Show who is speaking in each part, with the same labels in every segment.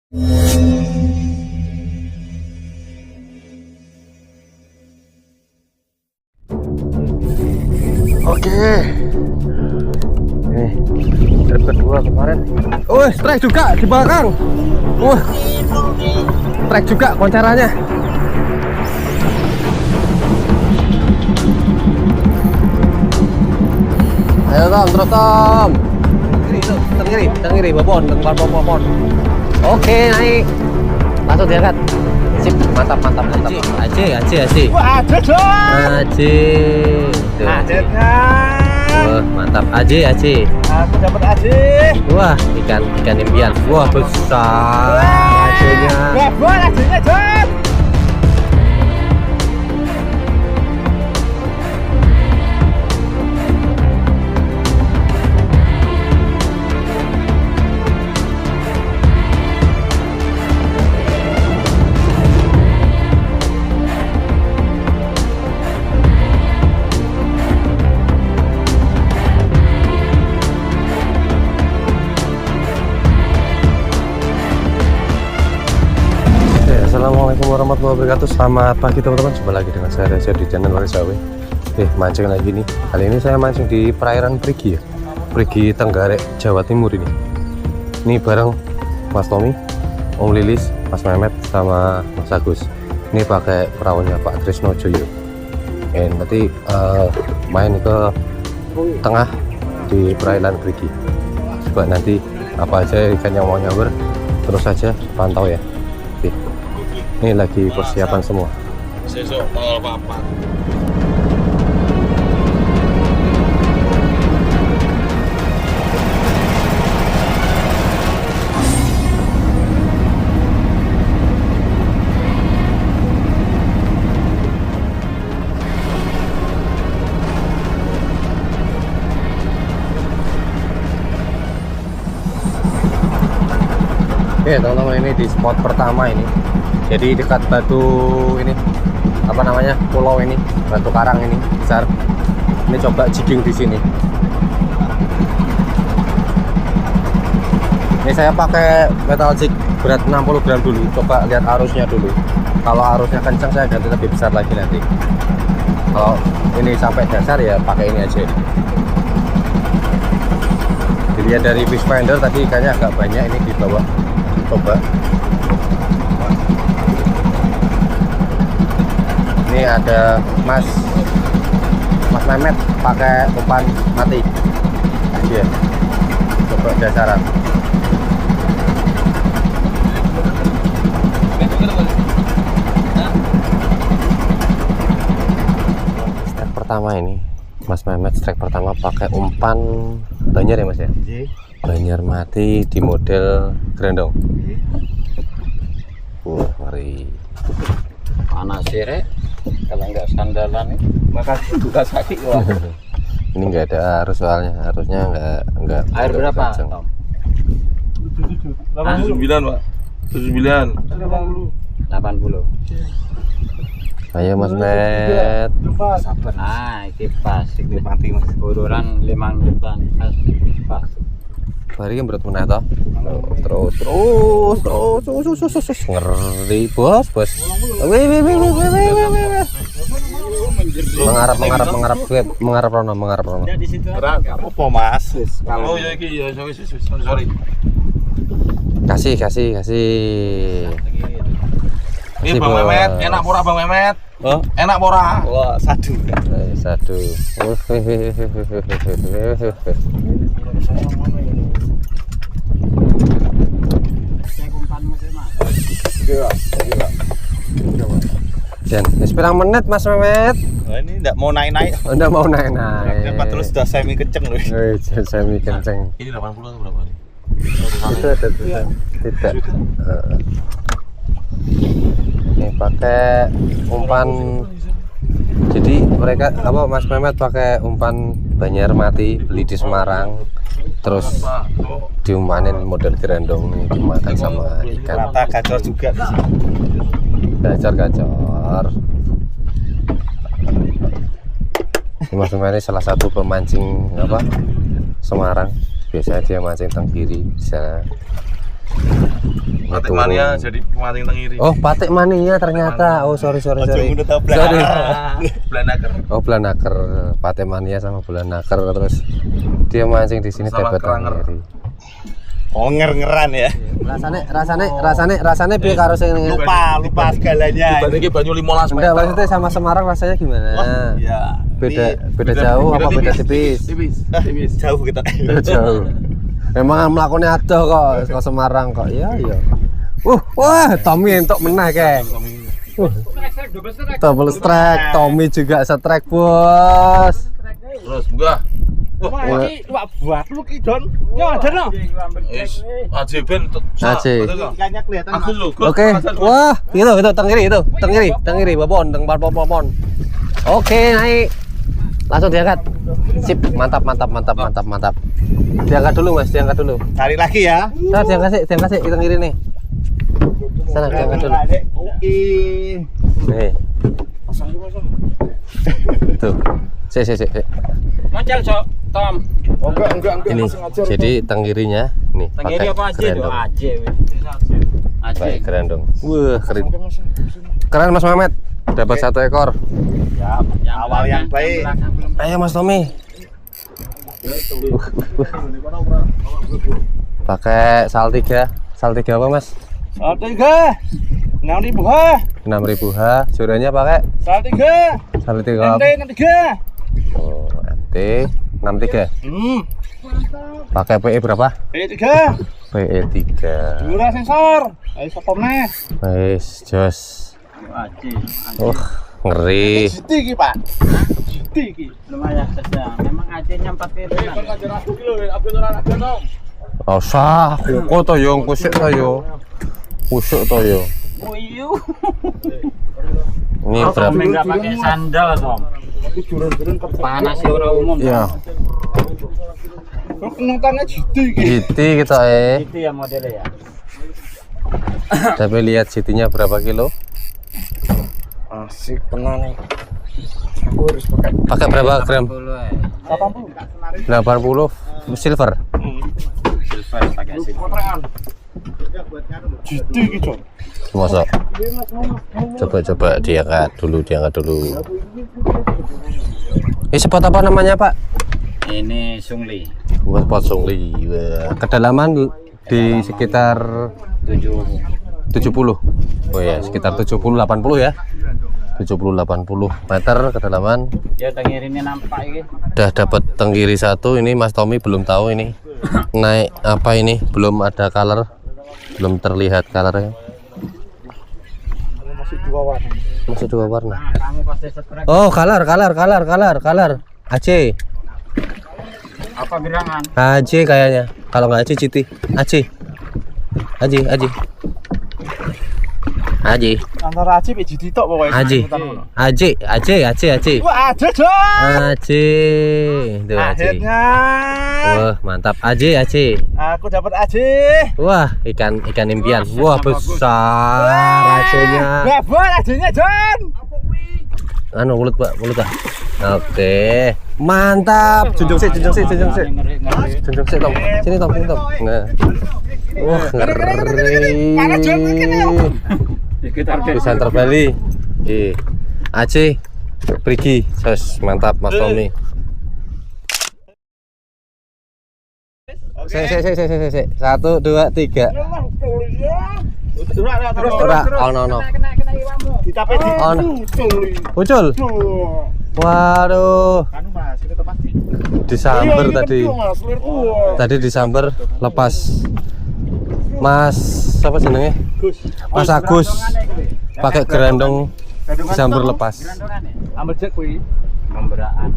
Speaker 1: Oke. Nih, trip kedua kemarin. Strike juga di belakang. Strike juga koncarannya. Ayo Tom, terus Tom. Kiri, babon, babon. Oke, naik. Langsung diangkat. Sip, mantap. Aji.
Speaker 2: Wah, ada dong.
Speaker 1: Aji.
Speaker 2: Akhirnya.
Speaker 1: Wah, mantap. Aji.
Speaker 2: Aku dapat aji.
Speaker 1: Wah, ikan impian. Wah, besar ajinya.
Speaker 2: Babon ajinya, Jon.
Speaker 1: Assalamualaikum warahmatullahi wabarakatuh. Selamat pagi teman-teman. Jumpa lagi dengan saya Reza di channel Waris Awe. Mancing lagi nih. Kali ini saya mancing di perairan Prigi ya. Prigi Tenggarek, Jawa Timur ini. Ini bareng Mas Tommy, Om Lilis, Mas Mehmet sama Mas Agus. Ini pakai perahunya Pak Trisno Joyo. Nanti main ke tengah di perairan Prigi. Coba nanti apa aja ikan yang mau nyamber, terus saja pantau ya. Ini lagi persiapan semua.
Speaker 2: Sesok tanggal 4.
Speaker 1: Oke teman-teman, ini di spot pertama ini. Jadi dekat batu ini, apa namanya, pulau ini, batu karang ini besar. Ini coba jigging di sini. Ini saya pakai metal jig berat 60 gram dulu. Coba lihat arusnya dulu. Kalau arusnya kencang saya ganti lebih besar lagi nanti. Kalau ini sampai dasar ya pakai ini aja. Dilihat dari fish finder tadi ikannya agak banyak ini di bawah. Coba. Ini ada Mas Mehmet pakai umpan mati. Iya. Coba dasaran. Strike pertama ini, Mas Mehmet strike pertama pakai umpan Banjar ya Mas ya? Banjar mati di model grandong. Wah, mari.
Speaker 2: Panas sih, Rek. Kalau nggak sandalan nih, makasih juga sakit wah.
Speaker 1: Ini nggak ada arus soalnya, harusnya nggak.
Speaker 2: Air berapa,
Speaker 1: kenceng.
Speaker 2: Tom?
Speaker 3: 79 Pak. 79.
Speaker 2: 80.
Speaker 1: Ayo Mas Met.
Speaker 2: Sabar. Nah, iki pas iki mati Mas. Ururan 5 depan pas.
Speaker 1: Hari yang berat meneh toh. Terus ngeri bos. Wih. Mengarap Rono.
Speaker 2: Di situ
Speaker 3: Apa Mas? Oh ya iki ya sorry.
Speaker 1: Kasih.
Speaker 3: Ini Bang Mehmet, enak pora Bang Mehmet?
Speaker 1: Oh,
Speaker 3: Enak pora?
Speaker 2: wah satu.
Speaker 1: Satu.
Speaker 2: Gila.
Speaker 1: Dan sepirang menit Mas Mehmet.
Speaker 3: Nah, ini enggak mau naik-naik.
Speaker 1: Udah mau naik.
Speaker 3: Kenapa terus sudah semi kenceng loh.
Speaker 1: Semi kenceng.
Speaker 3: Ini 80 atau berapa nih?
Speaker 1: Itu ada tulisan tidak. Ini pakai umpan. Jadi mereka Mas Mehmet pakai umpan Banjar mati, beli di Semarang. Terus diumpanin model grandong nih, dimakan sama ikan.
Speaker 3: Rata gacor juga.
Speaker 1: Gacor. Mas Mehmet salah satu pemancing Semarang. Biasanya dia mancing teng kiri, bisa
Speaker 3: Patik mania jadi pemating tengiri.
Speaker 1: Oh, Patik Mania ternyata. Oh, sorry. Sorry.
Speaker 3: Blanaker.
Speaker 1: Oh, Blanaker. Patik Mania sama Blanaker terus dia mancing di sini
Speaker 3: Sama
Speaker 1: dapat
Speaker 3: Keranger.
Speaker 1: tengiri.
Speaker 4: Oh, ngeran ya.
Speaker 1: Rasane piye karo sing
Speaker 4: Lupa segalanya.
Speaker 3: Dibanding iki banyu 15
Speaker 1: Enggak,
Speaker 3: meter.
Speaker 1: maksudnya sama Semarang rasanya gimana?
Speaker 4: Ya.
Speaker 1: Beda jauh apa beda tipis?
Speaker 3: Tipis.
Speaker 4: Jauh kita.
Speaker 1: Beda jauh. Memang melakukannya ada kok ke Semarang kok. Iya. Wah, Tommy entuk meneh ke. Double strike, Tommy juga strike, Bos.
Speaker 3: Terus buka.
Speaker 4: Wah, iki buat lu ki Don. Yo ada no.
Speaker 3: Is aji ben.
Speaker 4: Ikannya kelihatan.
Speaker 3: Aku lho.
Speaker 1: Oke. Wah, itu tengiri, babon. Oke, naik. Langsung diangkat. Sip, mantap. Diangkat dulu, Mas,
Speaker 4: Tarik lagi ya.
Speaker 1: Nah, diangkat sih, tengiri nih. Sana diangkat dulu.
Speaker 4: Oke.
Speaker 1: Nih. Tuh. Sik.
Speaker 2: Moncal, Cok. Tom.
Speaker 3: Enggak.
Speaker 1: Ini jadi tengirinya nih
Speaker 2: Tenggiri apa aja
Speaker 1: gerendong.
Speaker 2: tuh? Aje.
Speaker 1: Pakai gerendong. Wah, keren Mas Mamet. Dapat 1 ekor.
Speaker 4: Ya, awal yang baik.
Speaker 1: Ayo Mas Tommy. Pakai Saltiga apa Mas?
Speaker 4: Saltiga. 6.000 ha.
Speaker 1: 6.000 H. Suranya pakai
Speaker 4: Saltiga.
Speaker 1: Saltiga.
Speaker 4: NT 63.
Speaker 1: Oh, NT 63. Pakai PE berapa?
Speaker 4: P3.
Speaker 1: PE 3.
Speaker 4: Dura sensor. Ayo sopom neh.
Speaker 1: Wes, jos.
Speaker 2: Aje.
Speaker 1: Ngeri.
Speaker 4: GT iki, Pak. GT iki.
Speaker 2: Lumayan sedang. Memang ajenya 4 kilo.
Speaker 1: Usah, kok to yo kusuk to yo.
Speaker 2: Uyu.
Speaker 1: Ini berapa?
Speaker 2: Tom enggak pakai sandal, Tom. Panas sih orang umum.
Speaker 1: Ya,
Speaker 4: Kok nontonnya GT iki.
Speaker 1: GT kita
Speaker 2: Itu ya modelnya ya.
Speaker 1: Tapi lihat GT-nya berapa kilo?
Speaker 4: Asik tenan nih.
Speaker 1: Pakai berapa gram?
Speaker 2: 80.
Speaker 1: 80 silver.
Speaker 2: Silver pakai silver.
Speaker 4: GT iki, Cok.
Speaker 1: Masa? Coba diangkat dulu. Spot apa namanya, Pak?
Speaker 2: Ini sungli.
Speaker 1: Buat spot sungli. Wah, kedalaman di sekitar 70. Oh ya, sekitar 70-80 ya. 70-80 meter kedalaman.
Speaker 2: Ya tengiri ini nampak ini.
Speaker 1: Udah dapat tenggiri 1. Ini Mas Tommy belum tahu ini naik apa ini, belum ada color, belum terlihat colornya. Masih dua warna.
Speaker 2: Kamu pasti strike.
Speaker 1: Oh, color. AC.
Speaker 2: Apa gerangan?
Speaker 1: AC kayaknya. Kalau nggak AC Citi. AC.
Speaker 4: Antara Aci pe GT tok pokoknya.
Speaker 1: AC.
Speaker 4: Wah, ada, Cok.
Speaker 1: AC. Tuh AC.
Speaker 4: Akhirnya.
Speaker 1: Wah, mantap. AC.
Speaker 4: Aku dapat Aci.
Speaker 1: Wah, ikan impian. Wah, besar AC-nya.
Speaker 4: Babon Acinya, Jon.
Speaker 1: Anu mulut Pak. Oke. Mantap. Junjung sih.
Speaker 2: Ngeri.
Speaker 1: Junjung sih, Tom. Sini, Tom. Nah. Wah, ngeri. Presenter Bali. AC Prigi. Mantap Mas Tommy. Sik. 1, 2, 3. Ora, ono.
Speaker 4: Ditape di.
Speaker 1: Ono. Muncul. Waduh.
Speaker 4: Anu Mas, itu pasti.
Speaker 1: Disamber tadi. Tadi disamber lepas. Mas, siapa jenenge? Mas Agus. Pakai gerendong disamber lepas.
Speaker 4: Ambil jet kuwi.
Speaker 2: Memberaan.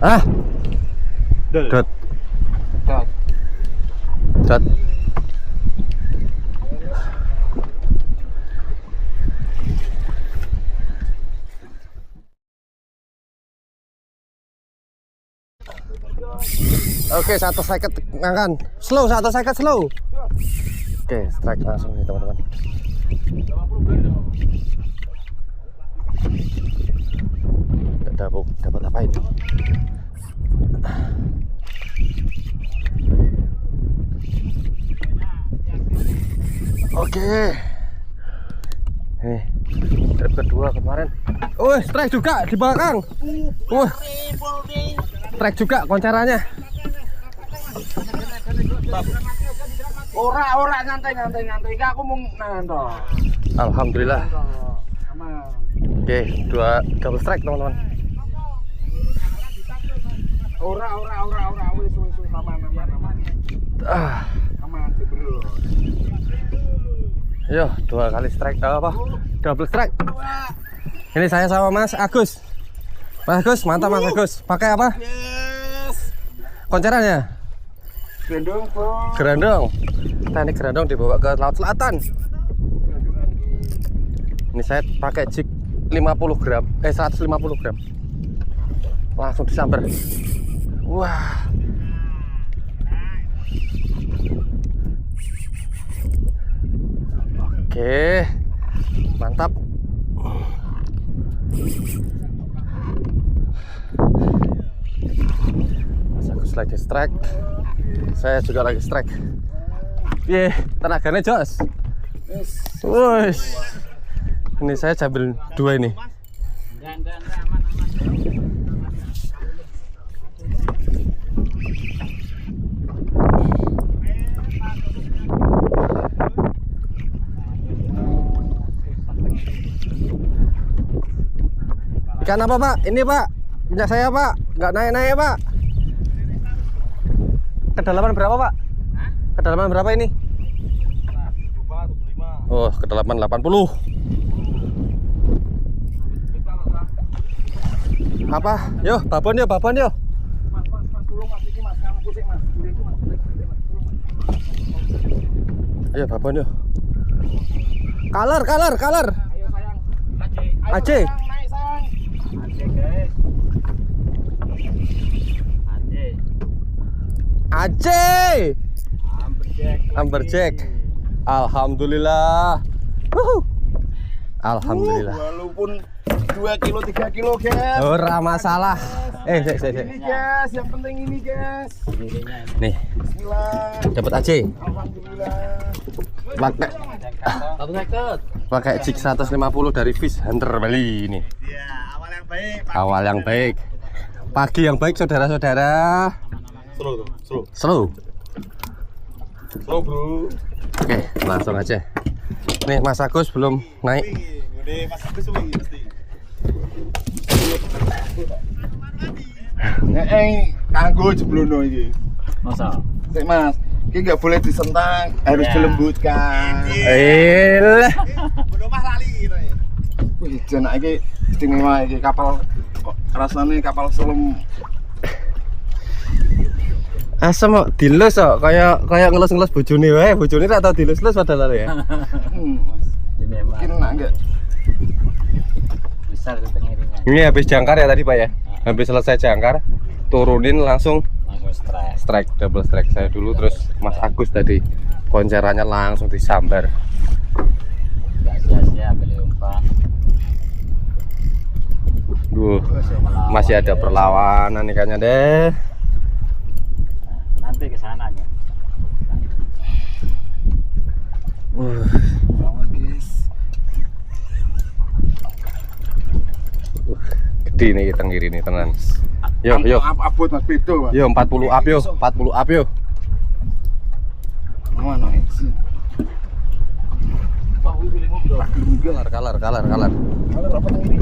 Speaker 1: Ah. Dot. Oke, 1 second ngangkan. Slow. Oke, strike langsung nih teman-teman. Dapat apa ini? Oke. Nih, trip kedua kemarin. Strike juga di belakang. Strike juga koncarannya.
Speaker 4: Ora nyantai. Iki aku mung nanto.
Speaker 1: Alhamdulillah.
Speaker 4: Aman.
Speaker 1: Oke, 2 double strike teman-teman.
Speaker 4: Ora wis aman. Aman sih, Bro.
Speaker 1: Yo, 2 kali strike apa? Double strike. Ini saya sama Mas Agus. Mas Agus, mantap Mas Agus. Pakai apa?
Speaker 4: Yes.
Speaker 1: Koncarannya?
Speaker 4: Gendong, Bro.
Speaker 1: Gerandong. Teknik gerandong dibawa ke laut selatan. Ini saya pakai jig 50 gram, 150 gram. Langsung disambar. Wah. Oke. Mantap. Mas Agus lagi strike. Saya juga lagi strike. Tenaganya jos. Wush. Ini saya sambil 2 ini.
Speaker 2: Dan aman.
Speaker 1: Ikan apa Pak? Ini Pak, punya saya Pak. Nggak naik-naik Pak. Kedalaman berapa Pak? Kedalaman berapa ini? Oh, kedalaman 80. Apa? Yo, babon yo.
Speaker 4: Mas, tolong Mas iki Mas, kamu pusing Mas. Itu Mas.
Speaker 1: Ayo babon yo. Kaler.
Speaker 4: Ayo sayang.
Speaker 1: Aceh.
Speaker 4: Naik sayang.
Speaker 1: Aceh. Amberjack. Alhamdulillah. Alhamdulillah.
Speaker 4: Walaupun 2 kilo 3 kilo guys.
Speaker 1: Ora masalah. Sik.
Speaker 4: Ini guys, yang penting ini guys.
Speaker 1: Nih,
Speaker 4: Bismillah.
Speaker 1: dapat Aceh.
Speaker 4: Alhamdulillah.
Speaker 1: Pakai jig 150 dari Fish Hunter Bali ini.
Speaker 4: Ya, awal yang baik.
Speaker 1: Awal yang baik. Pagi yang baik saudara-saudara. Slow.
Speaker 4: Bro.
Speaker 1: Oke, langsung aja. Nih Mas Agus belum naik.
Speaker 4: Udah Mas Agus wingi mesti. Kanggo jeblono iki.
Speaker 2: Masa?
Speaker 4: Sik Mas, iki enggak boleh disentang, harus
Speaker 2: Ya.
Speaker 4: dilembutkan.
Speaker 1: Elah.
Speaker 4: Bodo mah lali gitu ya. Wih, jenak iki istimewa iki kapal kok rasane kapal selam.
Speaker 1: Asam kok dilus kok kayak ngelus-ngelus bojone wae. Bojone ra tau dilus-lus padahal ya.
Speaker 4: Mas.
Speaker 2: Ini emang
Speaker 4: Mungkin nak enggak
Speaker 2: besar itu pengiringan.
Speaker 1: Ini habis jangkar ya tadi Pak ya. Habis selesai jangkar, turunin langsung strike, double strike saya dulu, terus Mas Agus tadi koncerannya langsung disambar.
Speaker 2: Gak sia-sia beli umpan.
Speaker 1: Masih ada perlawanan ikannya deh.
Speaker 2: Nanti ke sana ya.
Speaker 4: bangun guys.
Speaker 1: Gede nih kita ngiri nih tenan. Yo.
Speaker 4: Abot Mas Bedo, Pak.
Speaker 1: Yo 40 up yo, 40 up yo.
Speaker 4: Mana sih? Pak, pilih ngobrol.
Speaker 1: Kalar.
Speaker 4: Kalau berapa ini?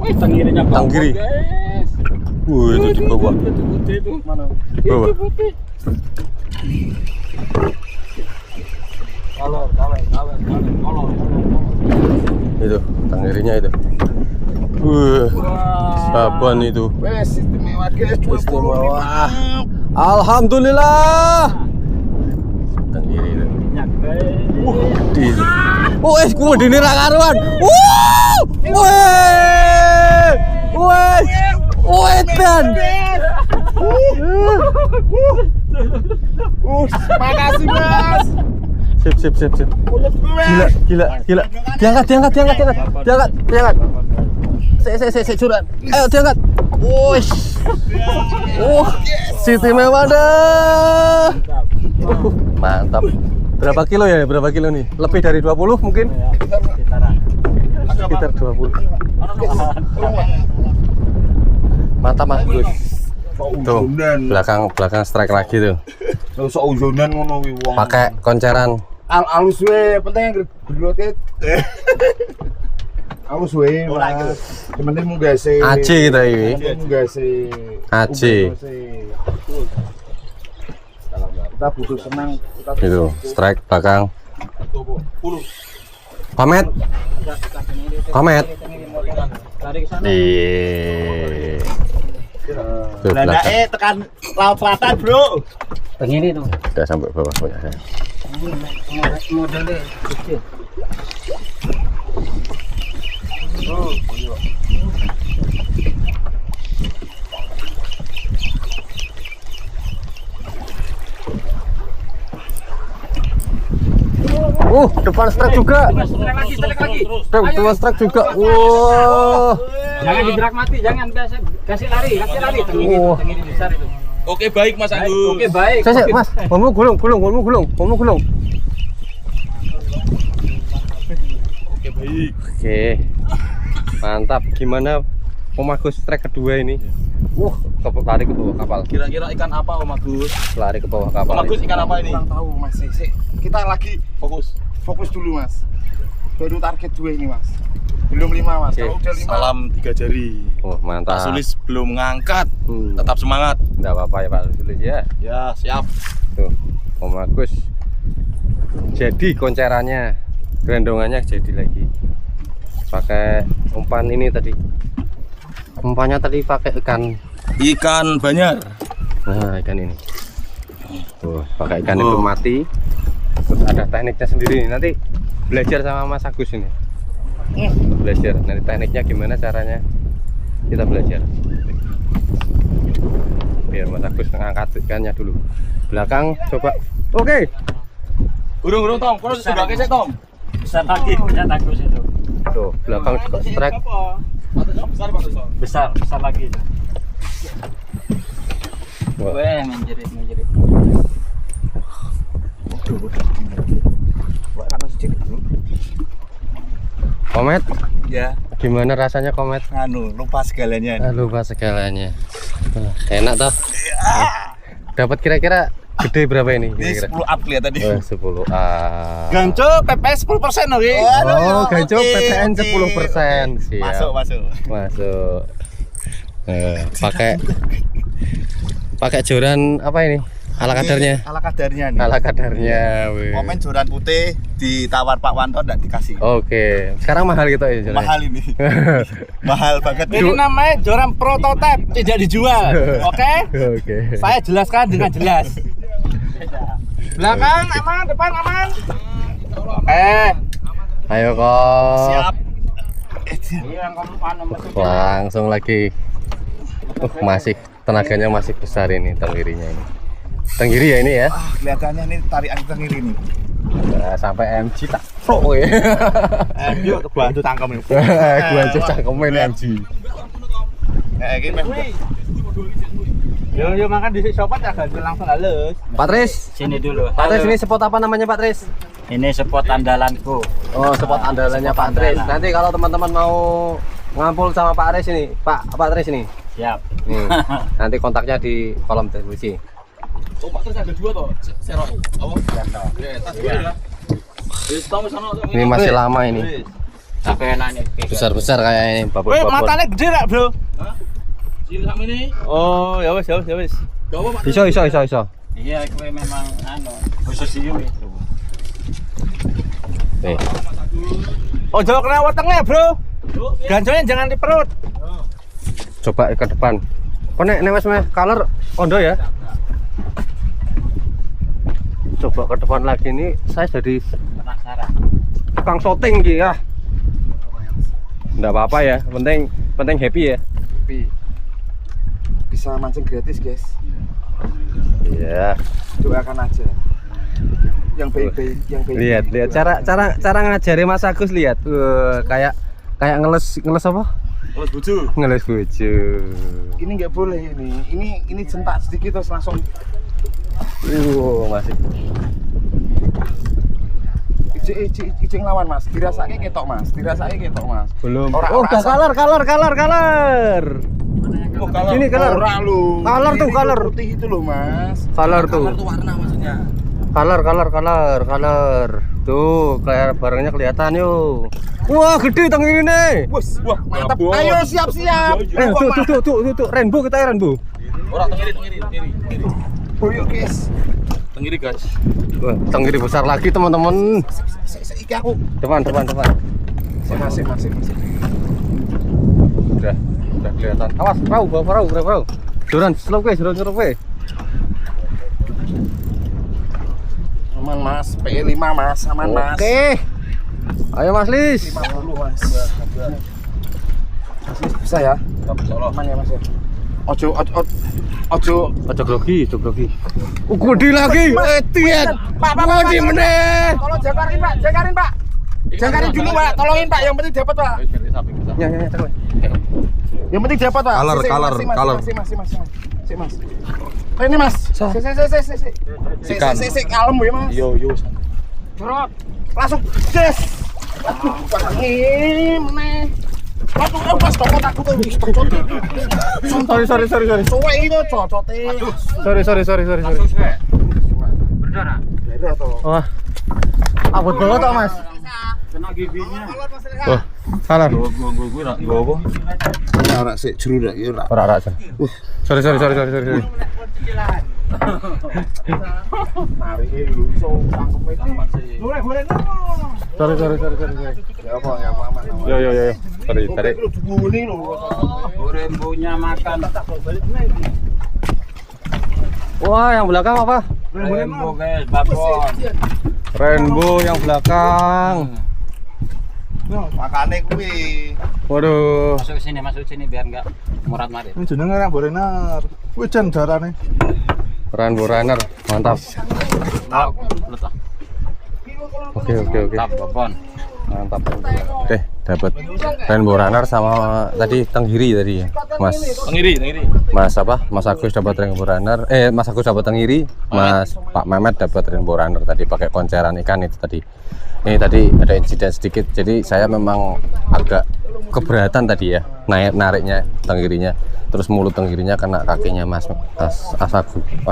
Speaker 2: Wih, tenggirinya
Speaker 1: Tanggiri.
Speaker 2: guys.
Speaker 1: Itu di bawah.
Speaker 2: Itu
Speaker 4: Mana?
Speaker 1: Bawah.
Speaker 2: Kolor.
Speaker 1: Itu tanggirinya itu. Babon itu.
Speaker 4: Wes istimewa guys, 20.
Speaker 1: Istimewa. Alhamdulillah. Tanggiri itu.
Speaker 2: minyak guys.
Speaker 1: Di. Ku medine ra karuan. Dan.
Speaker 4: Makasih Mas.
Speaker 1: Sip. Gila. Diangkat. Sik curan. Ayo diangkat. Wush. Siti Mewanda. Mantap. Berapa kilo nih? Lebih dari 20 mungkin? Sekitar 20. Mantap Mas Gus. Tuh, belakang strike lagi tuh.
Speaker 4: Lho sok ujonan ngono kuwi wong.
Speaker 1: Pakai konceran.
Speaker 4: Alus we, penting gedrotet. Alus we, Mas. Penting munggase.
Speaker 1: Aji kita ini.
Speaker 4: Munggase.
Speaker 1: Aji.
Speaker 4: Kita butuh senang.
Speaker 1: Itu, strike belakang. Komet. Iya. Tuh, belakang.
Speaker 3: tekan laut selatan, Bro.
Speaker 2: Begini tuh.
Speaker 1: Udah sampai bawah punya saya.
Speaker 2: Modelnya kecil.
Speaker 1: Depan strike juga.
Speaker 2: Strike lagi.
Speaker 1: Depan strike juga. Wow.
Speaker 2: Jangan digerak mati, jangan biasa kasih lari. Tengiri besar itu.
Speaker 3: Oke, baik Mas Agus.
Speaker 2: Oke, baik.
Speaker 1: Saya Mas, kamu gulung.
Speaker 3: Oke, baik.
Speaker 1: Oke. Mantap. Gimana Omagus strike kedua ini? Lari ke bawah kapal.
Speaker 3: Kira-kira ikan apa Om Agus?
Speaker 1: Lari ke bawah kapal.
Speaker 3: Om Agus ikan apa ini?
Speaker 4: Kurang tahu Mas. Kita lagi fokus dulu Mas. Baru target 2 ini Mas. Belum 5 Mas.
Speaker 1: Oke.
Speaker 4: Kalau udah 5
Speaker 3: Salam 3 jari.
Speaker 1: Oh, mantap.
Speaker 3: Pak Sulis belum ngangkat. Tetap semangat.
Speaker 1: Enggak apa-apa ya Pak Sulis ya.
Speaker 3: Ya, siap.
Speaker 1: Tuh, Omagus. Jadi koncerannya, gendongannya jadi lagi. Pakai umpan ini tadi. Umpannya tadi pakai
Speaker 3: Ikan banyak.
Speaker 1: Nah, ikan ini. Tuh, pakai ikan itu mati. Terus ada tekniknya sendiri. Nanti belajar sama Mas Agus ini. Belajar. Nanti tekniknya gimana caranya kita belajar. Biar Mas Agus ngangkat ikannya dulu. Belakang coba. Oke.
Speaker 3: Urung Tom, kalau sudah kesek Tom.
Speaker 2: Besar lagi punya Agus itu.
Speaker 1: Tuh, belakang juga strike.
Speaker 2: Besar lagi itu.
Speaker 1: Wah.
Speaker 2: Weh, menjerit.
Speaker 1: Komet,
Speaker 3: Ya,
Speaker 1: gimana rasanya Komet?
Speaker 3: lupa segalanya.
Speaker 1: Lupa segalanya. Enak toh? Dapat kira-kira gede berapa ini?
Speaker 3: Ini
Speaker 1: Kira-kira?
Speaker 3: 10 up lihat tadi.
Speaker 1: 10
Speaker 3: Ganco PPS 10% oke.
Speaker 1: Ganco PPN 10%. Siap. Masuk. Pakai joran apa ini? Ala kadarnya.
Speaker 3: Ala kadarnya nih.
Speaker 1: Ala kadarnya. weh.
Speaker 3: Komen joran putih ditawar Pak Wanto enggak dikasih.
Speaker 1: Oke. Sekarang mahal gitu ya jorannya?
Speaker 3: Mahal ini. Mahal banget.
Speaker 2: Ini namanya joran prototipe, tidak dijual. Oke?
Speaker 1: Oke.
Speaker 2: Saya jelaskan dengan jelas. Belakang aman, depan aman.
Speaker 1: Ayo kok.
Speaker 3: Siap.
Speaker 1: Langsung lagi. Masih tenaganya masih besar ini tenggirinya ini. Tenggiri ya ini ya.
Speaker 3: Kelihatannya ini tarian tenggiri nih.
Speaker 1: Nah, sampai MG tak pro ya.
Speaker 3: Yuk bantu tangkem ini.
Speaker 1: Gua aja cangkemin MG.
Speaker 3: Gini
Speaker 2: Yo makan di sopat agak langsung halus.
Speaker 1: Pak Tris,
Speaker 2: Sini dulu.
Speaker 1: Pak Tris ini spot apa namanya Pak Tris?
Speaker 2: Ini spot andalanku.
Speaker 1: Oh, spot andalannya Pak Tris. Nanti kalau teman-teman mau ngampul sama Pak Tris ini, Pak Tris ini.
Speaker 2: Siap.
Speaker 1: Nanti kontaknya di kolom deskripsi.
Speaker 3: Oh, Pak Tris ada 2 toh. Serok. Apa? Ya.
Speaker 1: Ini masih lama ini.
Speaker 2: Tapi enak nih.
Speaker 1: Besar-besar kayak ini, babon-babon.
Speaker 2: Weh, matanya gede enggak, Bro?
Speaker 3: Cilik sak ini.
Speaker 2: Oh, ya wis.
Speaker 3: Coba Pak.
Speaker 1: Iso.
Speaker 2: Iya, kowe memang khusus itu.
Speaker 1: Nih.
Speaker 2: Ojo kena wetenge, Bro. Ganconya jangan di perut.
Speaker 1: Coba ke depan. Kok nek wis meh color kondo ya? Coba ke depan lagi nih, saya jadi
Speaker 2: Penasaran.
Speaker 1: tukang syuting gitu ya. Enggak apa-apa ya, penting happy ya.
Speaker 4: Tapi bisa mancing gratis guys.
Speaker 1: Iya.
Speaker 4: Doakan aja. yang baik-baik, yang baik.
Speaker 1: Lihat cara ngajari Mas Agus, lihat. Kayak ngeles apa?
Speaker 3: Kalau bojo.
Speaker 1: Ngeles bojo.
Speaker 4: Ini nggak boleh ini centak sedikit terus langsung.
Speaker 1: Masih.
Speaker 4: Ijing lawan Mas, dirasake ketok Mas.
Speaker 1: Belum.
Speaker 4: Ora
Speaker 1: Udah kaler.
Speaker 3: Oh, kalau
Speaker 1: Ini kaler.
Speaker 4: Ora lu.
Speaker 1: Kaler tuh,
Speaker 4: Ini
Speaker 1: kaler.
Speaker 4: putih itu loh Mas.
Speaker 1: Kaler tuh.
Speaker 3: itu warna maksudnya.
Speaker 1: Kaler. Tuh, kayak barangnya kelihatan yuk. Wah, gede tenggiri nih.
Speaker 4: Wah, mantap.
Speaker 3: Bos.
Speaker 4: Ayo siap-siap.
Speaker 1: Tuh, rainbow kita ya, rainbow.
Speaker 3: Ora tenggiri.
Speaker 4: Boyok guys.
Speaker 3: Tenggiri guys.
Speaker 1: Wah, tenggiri besar lagi teman-teman.
Speaker 4: Iki aku.
Speaker 1: Depan.
Speaker 4: Masih.
Speaker 1: Udah kelihatan. Awas, perahu. Joran, slow ke.
Speaker 4: Aman Mas, P5 Mas, aman Mas.
Speaker 1: Oke. Ayo Mas Lis.
Speaker 4: 50 Mas. Bisa ya? Aman ya Mas ya. Ojo
Speaker 1: grogi. Gede lagi. Tian.
Speaker 4: Pak.
Speaker 1: Gede meneh.
Speaker 4: Tolong jagarin Pak. Jagarin dulu Pak, tolongin Pak, yang penting dapat Pak.
Speaker 1: Ya,
Speaker 4: Yang penting dapat Pak.
Speaker 1: Kaler.
Speaker 4: Sik Mas. Ini Mas. Sik kalem ya Mas.
Speaker 3: Yo.
Speaker 4: Dorot. Langsung des. Aduh, ini meneh. Aduh, pas toko takut wis cocot.
Speaker 1: Sorry.
Speaker 4: Suwe itu cocote.
Speaker 1: Sorry.
Speaker 2: Berdarah.
Speaker 4: Beda to.
Speaker 1: Wah. Abot banget kok Mas.
Speaker 2: Kena giginya.
Speaker 1: Wah, kaler.
Speaker 3: Gue apa?
Speaker 4: Ora sik jeru rak ya ora.
Speaker 1: Ora. Sorry.
Speaker 4: Mari lu iso cangkeme iki. Boleh.
Speaker 1: Sorry.
Speaker 4: Ya apa aman.
Speaker 1: Yo. Sorry, tadi.
Speaker 4: Ini lho.
Speaker 2: Rembunya makan.
Speaker 1: Wah, yang belakang apa?
Speaker 2: Rembu guys, babon.
Speaker 1: Rainbow yang belakang.
Speaker 4: Makane kuwi.
Speaker 1: Waduh.
Speaker 2: Masuk sini biar enggak murat marit.
Speaker 3: Ini jenenge Rainbow Runner. Hujan darane.
Speaker 1: Rainbow Runner, mantap.
Speaker 2: Letak.
Speaker 1: Oke.
Speaker 2: Tap babon.
Speaker 1: Mantap. Oke, dapat Rainbow Runner sama tadi tenggiri tadi ya.
Speaker 3: Tenggiri.
Speaker 1: Mas Agus dapat Rainbow Runner. Mas Agus dapat tenggiri. Pak Mehmet dapat Rainbow Runner tadi pakai konceran ikan itu tadi. Ini tadi ada insiden sedikit. Jadi saya memang agak keberatan tadi ya nariknya tenggirinya. Terus mulut tenggirinya kena kakinya Mas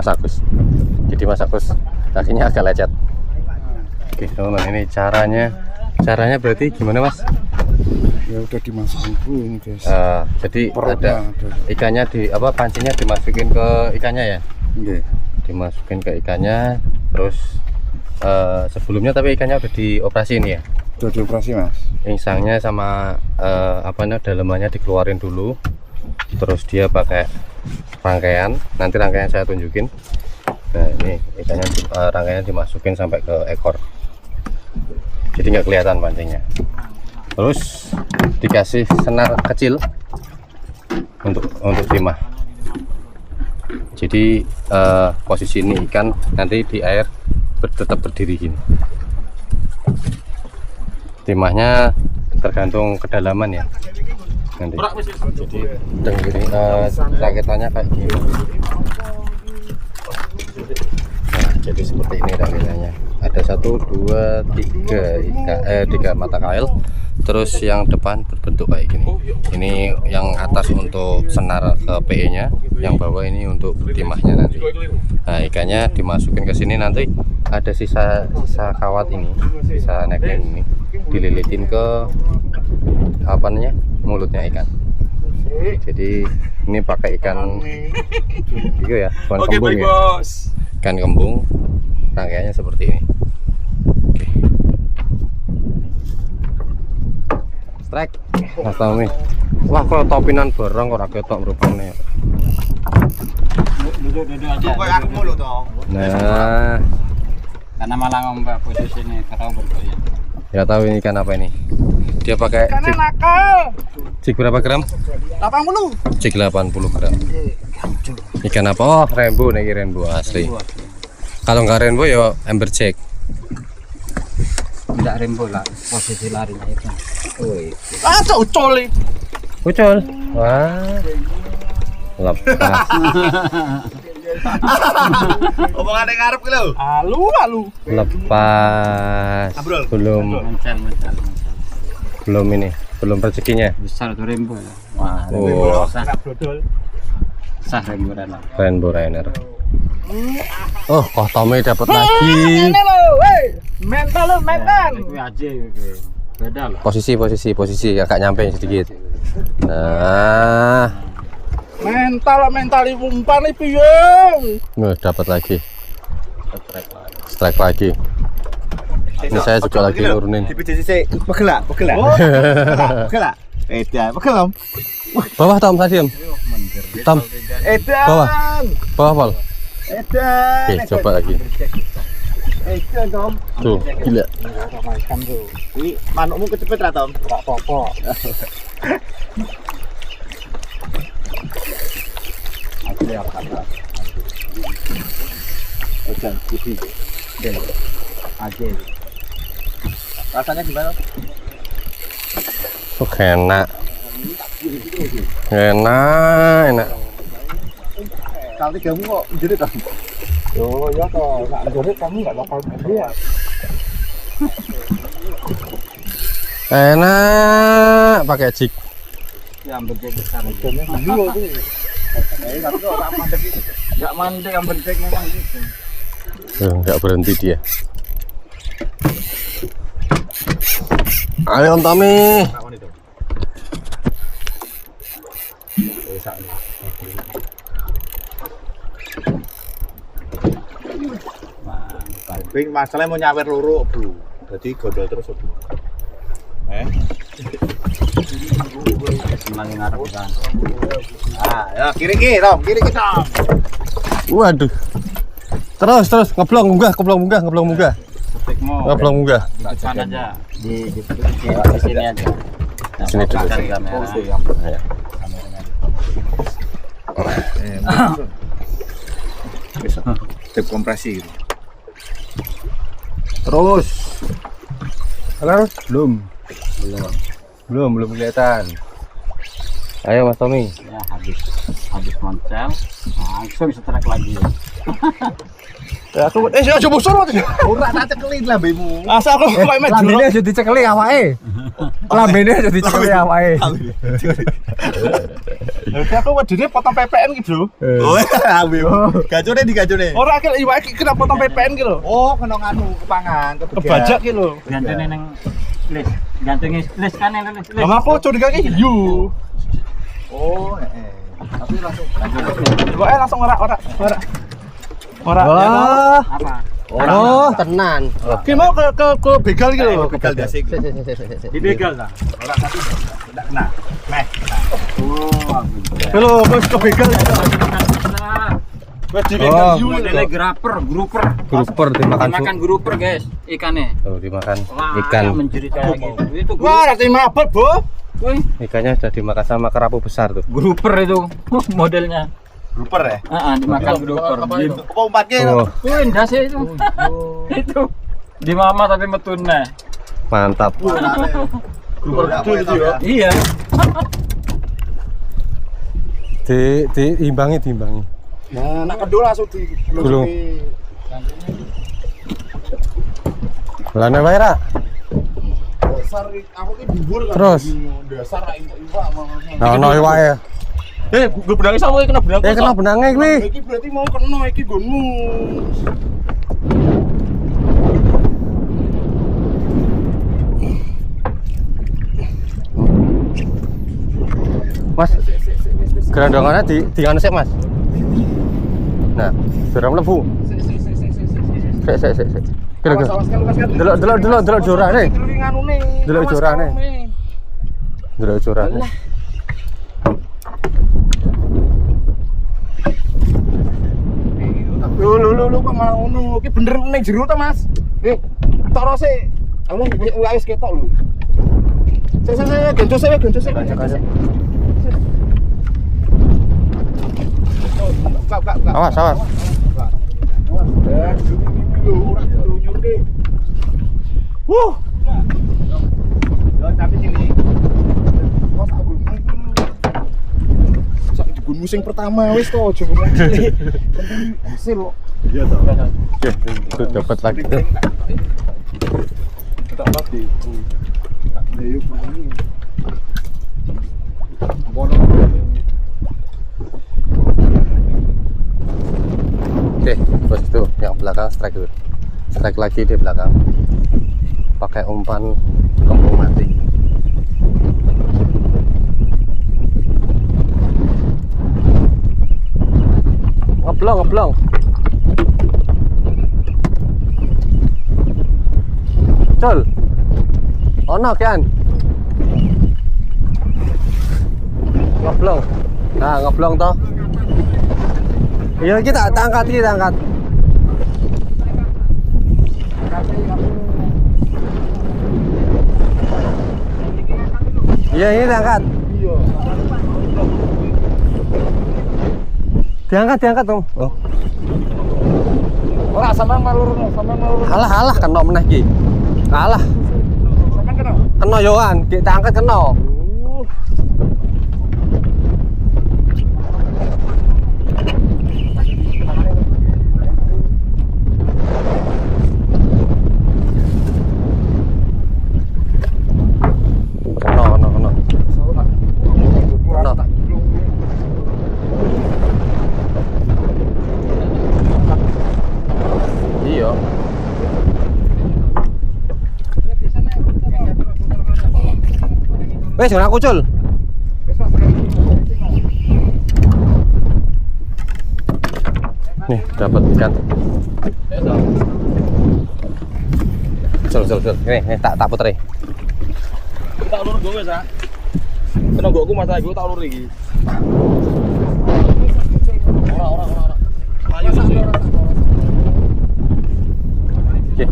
Speaker 1: Agus. Jadi Mas Agus kakinya agak lecet. Oke, teman-teman, ini caranya berarti gimana Mas?
Speaker 4: Ya udah dimasukin ini guys.
Speaker 1: Jadi
Speaker 4: Perutnya
Speaker 1: ada ikannya pancinya dimasukin ke ikannya ya?
Speaker 4: Nggih.
Speaker 1: Dimasukin ke ikannya, terus sebelumnya tapi ikannya udah dioperasi ini ya?
Speaker 4: Udah dioperasi Mas.
Speaker 1: Insangnya sama dalemannya dikeluarin dulu, terus dia pakai rangkaian. Nanti rangkaian saya tunjukin. Nah ini ikannya rangkaiannya dimasukin sampai ke ekor, jadi nggak kelihatan pancingnya. Terus dikasih senar kecil untuk timah. Jadi posisi ini ikan nanti di air tetap berdiri gini. Timahnya tergantung kedalaman ya nanti. Jadi tenggiri raketannya kayak gini. Nah, jadi seperti ini raketannya. Ada 1, 2, 3 mata kail. Terus yang depan berbentuk kayak gini. Ini yang atas untuk senar ke PE nya, yang bawah ini untuk timahnya nanti. Nah ikannya dimasukin ke sini, nanti ada sisa kawat ini, sisa neckline ini dililitin ke mulutnya ikan. Jadi ini pakai ikan gitu ya, ikan kembung ya. Ikan kembung, rangkaiannya seperti ini. Oke. Strike Mas Tommy. Wah kok topinan barang kok ora ketok rupane.
Speaker 2: Duduk aja.
Speaker 4: Kayak aku lho toh.
Speaker 1: Nah,
Speaker 2: Karena malah ngomong posisi ini terlalu bergoyang.
Speaker 1: ya tahu ini ikan apa ini. Dia pakai
Speaker 4: Ikannya nakal.
Speaker 1: jig berapa gram?
Speaker 4: 80.
Speaker 1: Jig 80 gram. Ikan apa? Oh, rainbow nih, rainbow asli. Kalau nggak rainbow ya amberjack.
Speaker 2: tidak rembo lah posisi larinya itu. Woi.
Speaker 4: Ah, cocol.
Speaker 1: Ucul. Wah. Lepas.
Speaker 4: Omongane ngarep ki lho. Alu.
Speaker 1: Lepas.
Speaker 4: Abrol.
Speaker 1: Belum ini. Belum rezekinya.
Speaker 2: Besar tuh rembo. Wah,
Speaker 1: Oh.
Speaker 2: sah.
Speaker 4: Brodol.
Speaker 2: Sah rembo rana.
Speaker 1: Rainbow Rainer. Oh, kok Tommy dapat lagi.
Speaker 4: Ini lho, hei. Mental lho, mental.
Speaker 2: Kuwi aja iki. Beda loh.
Speaker 1: Posisi agak nyampe sedikit. Nah,
Speaker 4: Mental umpan iki piye?
Speaker 1: dapat lagi. Strike lagi. Ini saya juga lagi nurunin.
Speaker 4: Dipijit sik. Pegel lah. Pegel lah. Edan, pegel om.
Speaker 1: Bawah Tom tadi Om. Tom,
Speaker 4: Edan.
Speaker 1: bawah Pol.
Speaker 4: Edan.
Speaker 1: Oke, coba lagi.
Speaker 4: Edan Tom.
Speaker 1: Tuh, gila.
Speaker 4: Iki manukmu kecepet ra Tom? Ora apa-apa. Edan putih. Aja. Rasanya gimana?
Speaker 1: Oh, enak. Enak.
Speaker 4: Kali kamu kok jerit Tom? Oh ya toh, nek jerit kamu enggak bakal lihat.
Speaker 1: Enak pakai jig.
Speaker 2: Yang bedek besar.
Speaker 4: Jamnya dulu tuh. Tapi kok ora mandek iki.
Speaker 2: Enggak mandek yang bedek memang gitu.
Speaker 1: Enggak berhenti dia. Ayo Om Tommy.
Speaker 4: Ping masalahnya mau nyawer loro, Bro. Jadi gondol terus, Bro.
Speaker 2: Semangat ngarep kan.
Speaker 4: Ah, ya kiri Tom.
Speaker 1: Waduh. Terus ngeblong munggah.
Speaker 2: Setikmu.
Speaker 1: Ngeblong munggah.
Speaker 2: Di depan aja. Di sini aja. Nah,
Speaker 1: Sini dulu.
Speaker 2: cari kamera.
Speaker 1: Ya.
Speaker 4: Tip kompresi gitu.
Speaker 1: Terus. Halo? Belum kelihatan. Ayo Mas Tommy.
Speaker 2: Ya habis moncel langsung setrek lagi.
Speaker 4: Ya aku aja bosor wae. Ora tak cekelin lambemu. Asa aku kok mek jero.
Speaker 1: Lambene aja dicekeli awake. Lambene aja dicekeli awake.
Speaker 4: Lah aku wedine potong PPN ki, Bro.
Speaker 3: Oh, lambemu. Gacone.
Speaker 4: Ora ki iwake kena potong PPN ki lho.
Speaker 3: Oh, kena nganu kepangan,
Speaker 4: Kebajak ki lho.
Speaker 2: Gantene nang list. Gantengi list kan yang list.
Speaker 4: Lah apa curiga ki yu.
Speaker 3: Oh, tapi langsung
Speaker 4: Pokoke langsung ora.
Speaker 1: Wah.
Speaker 2: Apa?
Speaker 1: Oh, tenan.
Speaker 4: Ki mau ke begal ki lho.
Speaker 3: begal dasik.
Speaker 2: Dibegal lah.
Speaker 3: Ora tapi enggak kena. Meh.
Speaker 2: Oh,
Speaker 4: Lho, wis ke begal. Wis dibegal yu.
Speaker 2: modelnya gruper dimakan gruper guys ikannya.
Speaker 1: Tuh dimakan
Speaker 2: Wah,
Speaker 1: ikan.
Speaker 2: menjerit kayak gitu. Itu
Speaker 4: Wah, rati mabet, Bu.
Speaker 2: Wih,
Speaker 1: Ikannya sudah dimakan sama kerapu besar tuh.
Speaker 2: gruper itu modelnya.
Speaker 3: Gruper ya.
Speaker 2: Dimakan gruper.
Speaker 3: Apa umpatnya?
Speaker 1: Oh,
Speaker 2: Wih, ndasnya itu. Itu di mama tapi metune.
Speaker 1: mantap.
Speaker 3: Gruper kecil itu ya.
Speaker 2: Iya.
Speaker 1: Diimbangi.
Speaker 4: Nah, nak kedul langsung di
Speaker 1: Gulung. Lane wae ra.
Speaker 4: Dasar aku ki dhuwur kan.
Speaker 1: Terus?
Speaker 4: Dasar ra iwak ngono.
Speaker 1: Nah, ono wae.
Speaker 4: Gue benangnya sama kena benang.
Speaker 1: Kena benangnya kuwi.
Speaker 4: Iki berarti mau kena iki gonmu.
Speaker 1: Mas. Gerandongannya di anu sik, Mas. Nah, sudah mlebu. Sik. Kira-kira. Delok jorane. Delok jorane. Delok jorane.
Speaker 4: Lu kok malah ngono. Iki bener ning jero ta, Mas? Toro sik. Aku wis ketok lho. Sik, gonco sik.
Speaker 1: Awas.
Speaker 4: Tapi sini. Mas aku. Gun musim pertama wis to aja ngomong cilik. Hasil kok.
Speaker 3: Iya toh.
Speaker 1: Oke, itu dapat lagi tuh.
Speaker 3: Tak mati.
Speaker 4: Ayo ini.
Speaker 1: Oke, bos itu yang belakang strike dulu. Strike lagi di belakang. Pakai umpan kembung mati. Ngeblong. Col. Ono kan? Ngeblong. Nah, ngeblong toh. Iya, kita angkat. Iya, ini diangkat.
Speaker 4: Iya.
Speaker 1: Diangkat Om. Oh.
Speaker 4: Ora sampean malur.
Speaker 1: Alah kena meneh iki. Alah,
Speaker 4: Sampean kena.
Speaker 1: kena yoan, kita angkat kena. Kena. Iya. Wes, jangan aku cul. Nih, dapat ikan. Cul. Ini tak puteri.
Speaker 3: Tak lur gue wis ah. Kena gokku masalah gue tak lur iki. Ora. Ayo sih.
Speaker 1: Oke.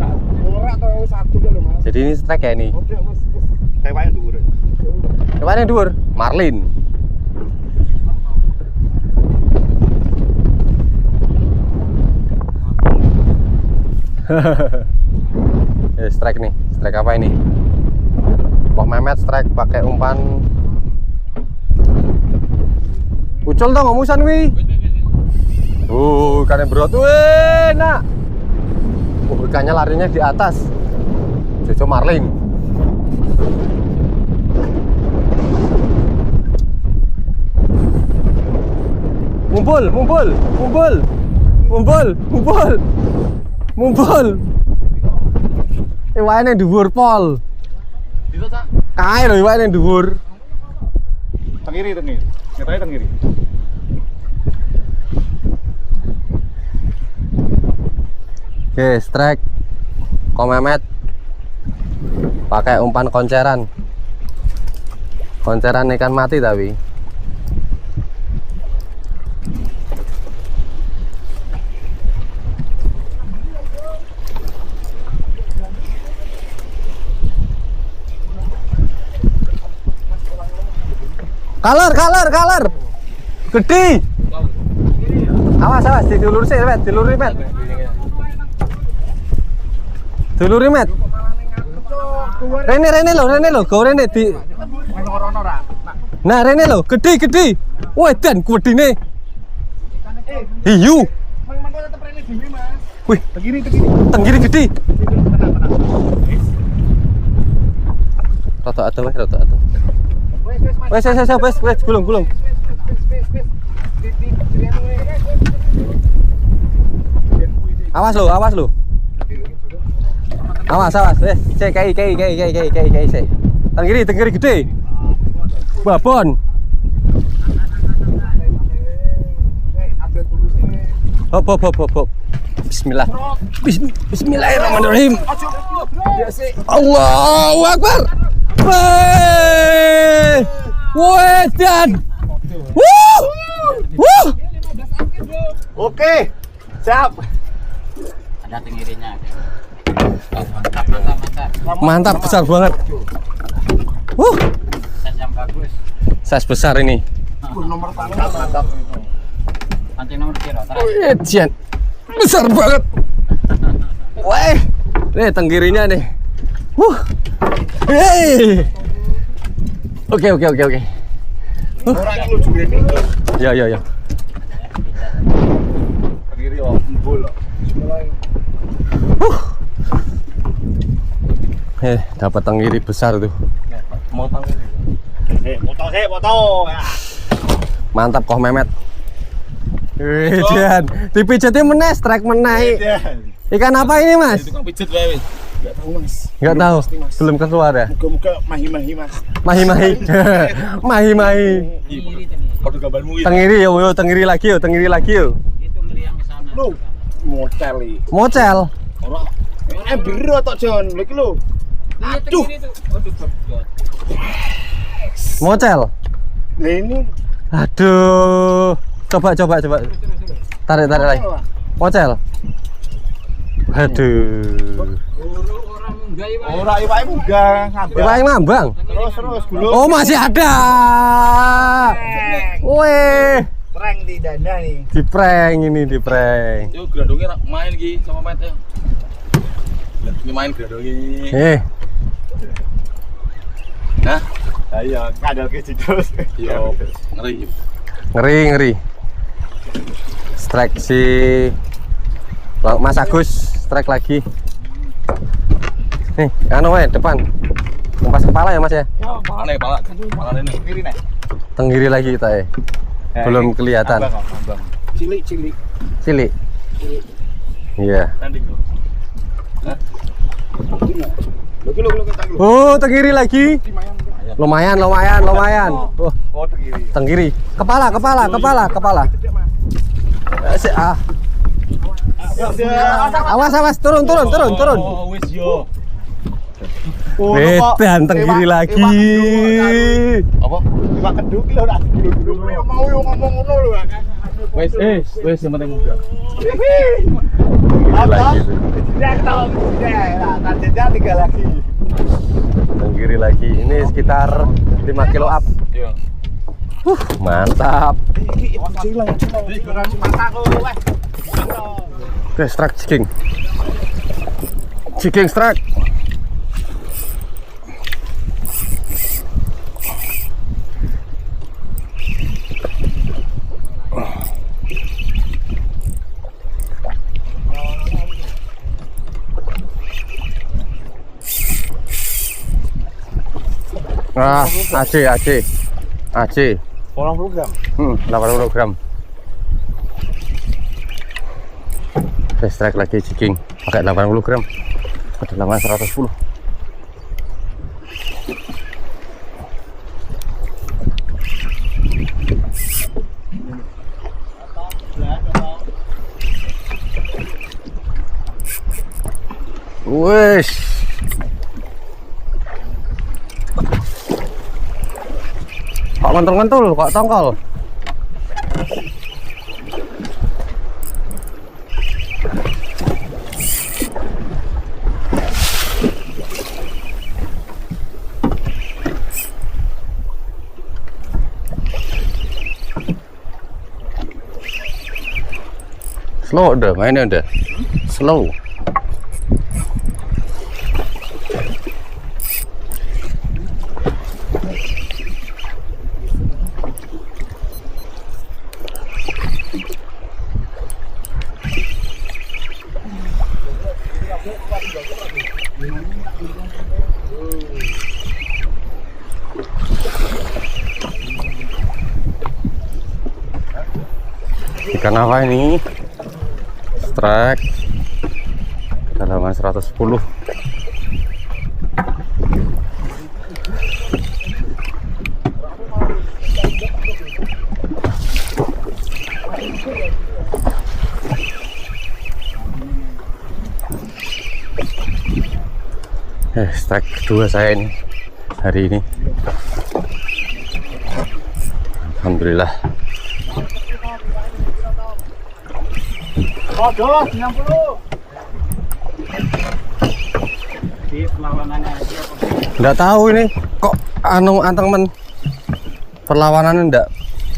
Speaker 4: Ora to satu lho Mas.
Speaker 1: Jadi ini strike ya ini.
Speaker 4: Oke wis. Tewake dhuwur.
Speaker 1: Depan yang dhuwur, Marlin. Strike nih. Strike apa ini? Wah, Mehmet strike pakai umpan. Ucul dong ngomusan wi. Ikannya berat. Wih, nak. Ikannya larinya di atas. Jojo Marlin. Mumpul. Iwakane dhuwur pol.
Speaker 3: Bisa sak.
Speaker 1: Kae lho iwakane dhuwur.
Speaker 3: Tengiri. Ngetake tengiri.
Speaker 1: Oke, strike. Komemet. Pakai umpan konceran. Konceran ikan mati tapi. Kaler. Gede. Awas, diluri sih, Met. Diluri, Met. Rene lo, go Rene di. Nah, Rene lo, gede. Wedan kuwedine. Hiu.
Speaker 4: Mang tetep rene dhewe Mas.
Speaker 1: Wih, tenggiri gede. Rata atuh. Wes, gulung. Awas lo. Awas. Cek kai. Tenggiri gede. Babon. Hop. Bismillah. Bismillahirrahmanirrahim. Allahu Akbar. Wedan.
Speaker 4: Oke. Siap.
Speaker 2: Ada tenggirinya.
Speaker 1: Mantap, besar banget.
Speaker 2: Size yang bagus.
Speaker 1: Size besar ini.
Speaker 4: Nomor mantap.
Speaker 2: Nanti nomor kira.
Speaker 1: Ejian. Besar banget. Weh, nih tenggirinya nih. Hei. Oke.
Speaker 4: Orang itu jure ini.
Speaker 1: Ya.
Speaker 4: Kiri yo, embul.
Speaker 1: Dapat tenggiri besar tuh.
Speaker 4: Motong ini. Foto.
Speaker 1: Mantap Koh Memet. Jan, dipijati meneh, strike meneh. Ikan apa ini, Mas?
Speaker 3: Tukang pijet wae.
Speaker 4: Enggak tahu, Mas.
Speaker 1: Enggak tahu. Belum keluar ya?
Speaker 4: Moga-moga mahi-mahi, Mas.
Speaker 1: Mahi. Mahi.
Speaker 3: Kode gambarmu iki.
Speaker 1: Tenggiri yo, tenggiri lagi yo.
Speaker 2: Itu ngeri yang ke sana.
Speaker 4: Loh, motel iki.
Speaker 1: Mocel.
Speaker 4: Ora. Biru tok, Jon. Lho iki lho.
Speaker 2: Aduh. Aduh, godot.
Speaker 1: Mocel.
Speaker 4: Lah ini
Speaker 1: Aduh. Coba. Tarik lagi. Mocel. Aduh.
Speaker 2: Orang munggah iki, Pak.
Speaker 4: ora iwake munggah ngambang.
Speaker 1: Iwake ngambang.
Speaker 4: Terus gulung.
Speaker 1: Oh, masih ada. Weh.
Speaker 4: Prank di dana nih.
Speaker 1: Di prank.
Speaker 3: Yo grandongnya main iki sama Met ya. Ini main grandongnya. Nah,
Speaker 4: Ayo, kadal ke terus.
Speaker 3: yo ngeri.
Speaker 1: Ngeri. Strike si Mas Agus, strike lagi. Nih, anu wae depan. Umpas kepala ya, Mas ya.
Speaker 3: Palane ini. Kiri nih.
Speaker 1: Tenggiri lagi kita ya. Belum kelihatan.
Speaker 4: Cilik.
Speaker 1: Cilik. Iya.
Speaker 3: Landing lo.
Speaker 4: Lho kita lho.
Speaker 1: Oh, tenggiri lagi. Lumayan. Oh,
Speaker 4: Kiri.
Speaker 1: tenggiri. Kepala. Awas, turun.
Speaker 3: Oh, wis yo.
Speaker 1: Wedan tenggiri lagi.
Speaker 3: Apa?
Speaker 4: Iwak keduk lho ora gulung-gulung. Mau yo ngomong ngono lho.
Speaker 3: Wis yang penting muda.
Speaker 1: Lagi tuh.
Speaker 4: Tidak tahu. Tak jeda 3 lagi.
Speaker 1: Tenggiri lagi. Ini sekitar 5 kilo up.
Speaker 3: Yo.
Speaker 1: Mantap.
Speaker 4: Iki cilang. Mataku weh.
Speaker 1: Oke, strike jiking strike. AC
Speaker 4: 80 gram.
Speaker 1: 80 gram. Strike lagi jiking pakai 80 gram. Kedalaman 110. Wes. Kok ngentul-ngentul, kok tongkol. Slow udah, mainnya udah slow. Ikan apa ini? Strike kedalaman 110. Strike kedua saya ini hari ini. Alhamdulillah.
Speaker 4: Waduh, 90.
Speaker 2: Di perlawanannya aja apa?
Speaker 1: Nggak tahu ini kok anu teman perlawanannya nggak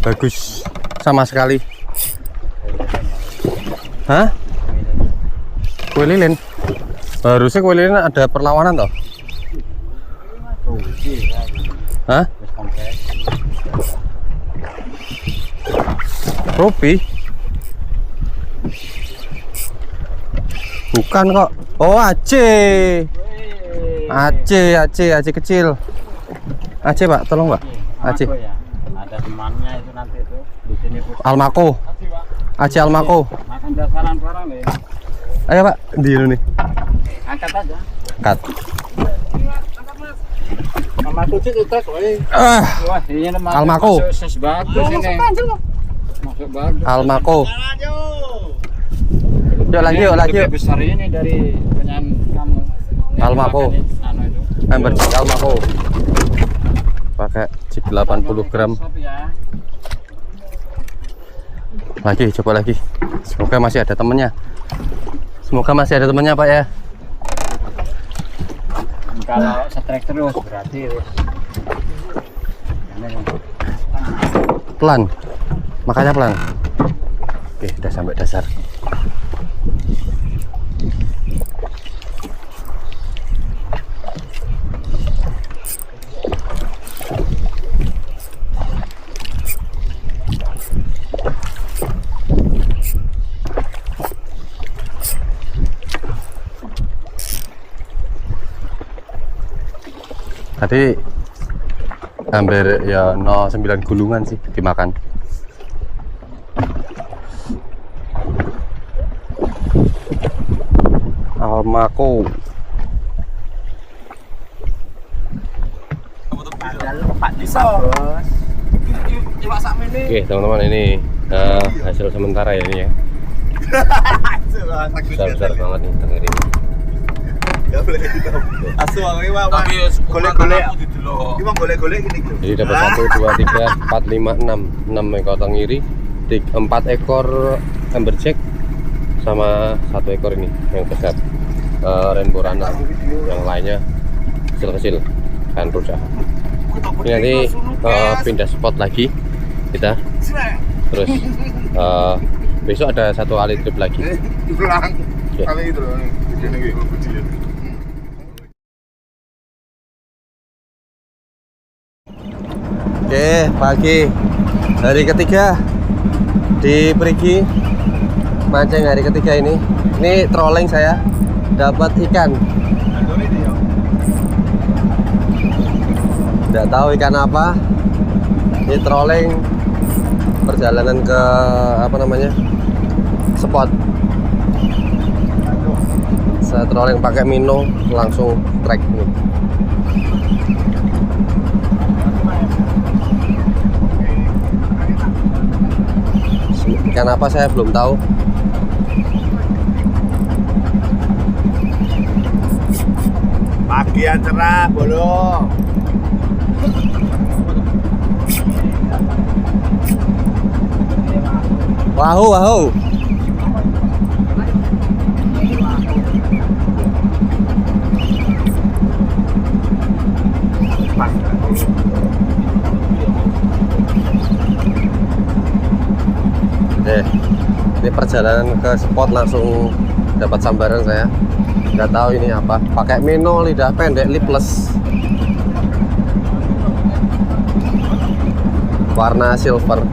Speaker 1: bagus sama sekali. Hah? Kue lilin? Harusnya kue lilin ada perlawanan toh? Hah?
Speaker 2: Wis kompres.
Speaker 1: Rupi? Bukan kok. Oh, Aceh. Aceh kecil. Aceh, Pak, tolong, Pak. Aceh.
Speaker 2: Almako ya. Ada temannya itu nanti itu di sini pun.
Speaker 1: Almako. Aceh Almako.
Speaker 2: Makan dasaran barang nih.
Speaker 1: Ayo, Pak. Di dulu nih.
Speaker 2: Angkat aja.
Speaker 1: Cut.
Speaker 4: Mama kucing itu tes, woi.
Speaker 2: Wah, ini nama
Speaker 1: Almako.
Speaker 2: Sus bagus ini. Masuk bagus.
Speaker 1: Almako. Yuk lagi, yuk lagi.
Speaker 2: Lebih besar ini dari punyaan kamu.
Speaker 1: Almako.
Speaker 2: Anu itu.
Speaker 1: Ember chip Almako. Pakai chip 80 gram.
Speaker 2: Ya.
Speaker 1: Lagi, coba lagi. Semoga masih ada temennya. Semoga masih ada temennya, Pak ya.
Speaker 2: Kalau setrek terus berarti
Speaker 1: Pelan. Makanya pelan. Oke, udah sampai dasar. Tadi hampir ya 09 gulungan sih dimakan. Almako. Oke, teman-teman, ini hasil sementara ya ini ya. Besar-besar banget nih tengah ini.
Speaker 4: Asu ini mah
Speaker 3: Tapi
Speaker 4: golek-golek.
Speaker 3: dulu.
Speaker 4: Ini mah golek-golek gini.
Speaker 1: Jadi dapat 1, 2, 3, 4, 5, 6 ekor tenggiri, 4 ekor amberjack, sama 1 ekor ini yang besar rainbow runner. Yang lainnya kecil-kecil kan rujak. Ini nanti pindah spot lagi kita, terus besok ada 1 kali trip lagi.
Speaker 4: Diulang.
Speaker 1: Oke.
Speaker 4: Kali itu loh. Ini kecil.
Speaker 1: Oke, pagi hari ketiga di Perigi mancing hari ketiga ini. Ini trolling saya dapat ikan. Tidak tahu ikan apa. Ini trolling perjalanan ke apa namanya spot. Saya trolling pakai Mino langsung trek nih. Ikan apa saya belum tahu.
Speaker 4: Pagi yang cerah, bolong.
Speaker 1: Wahoo, wahoo. Ini perjalanan ke spot langsung dapat sambaran saya. Nggak tahu ini apa. Pakai Mino lidah pendek lipless. Warna silver.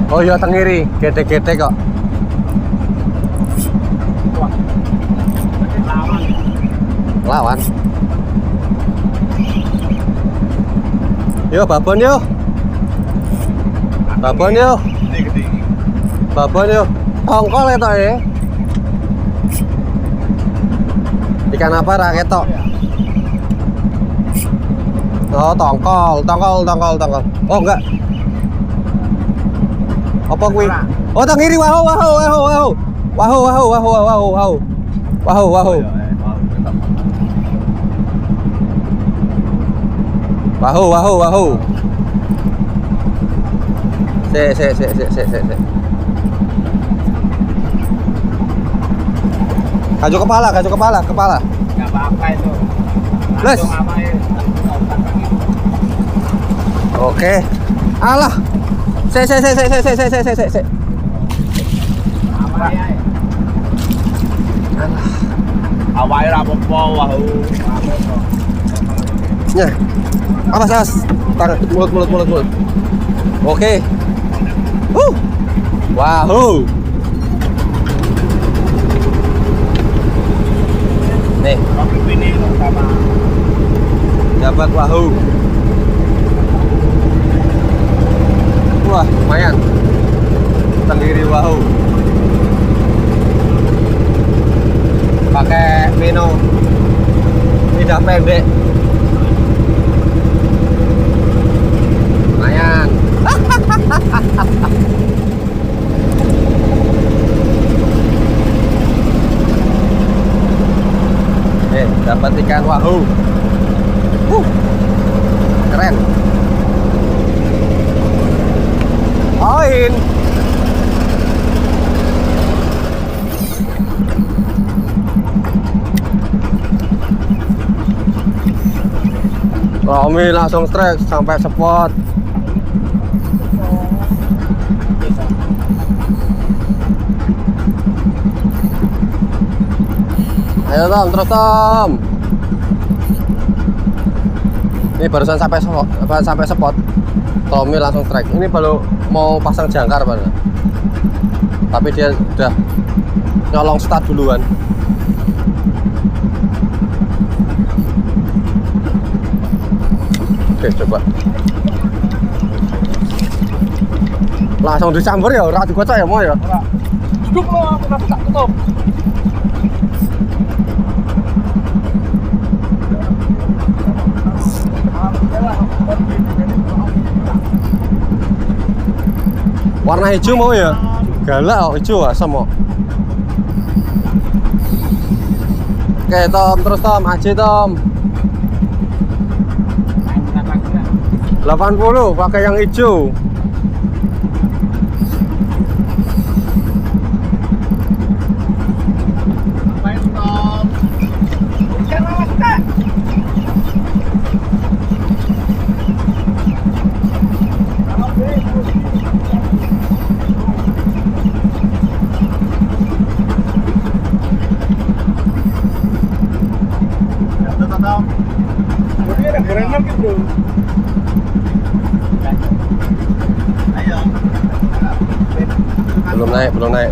Speaker 1: Oh iya, tenggiri, gede-gede kok. Lawan. Yo, babon yo. Babon yo. Babon yo. Tongkol itu ya. Ikan apa raketok? Oh, tongkol. Oh, enggak. Apa kuwi? Oh, tenggiri. Wahoo. Se. Kaju kepala.
Speaker 2: Nggak apa-apa itu.
Speaker 1: Les. Oke. Alah. Se.
Speaker 3: Awalnya rapopo wahyu.
Speaker 1: Ya. Awas. Tangan mulut. Oke. Wahoo. Nih,
Speaker 3: Ini sama
Speaker 1: dapat wahoo. Wah, lumayan. Tenggiri wahoo. Pakai mino lidah pendek. Lumayan. Dapat ikan wahoo. Keren. Poin. Romi langsung strike sampai spot. Ayo Tom, terus Tom. Ini barusan sampai spot. Tommy langsung strike. Ini baru mau pasang jangkar padahal. Tapi dia udah nyolong start duluan. Oke, coba. Langsung dicampur ya, ora digocok ya mau ya.
Speaker 3: duduk lo, kenapa tak tutup?
Speaker 1: Warna hijau mau ya? Galak kok hijau asam kok. Oke Tom, terus Tom, Aji Tom. 80 pakai yang hijau.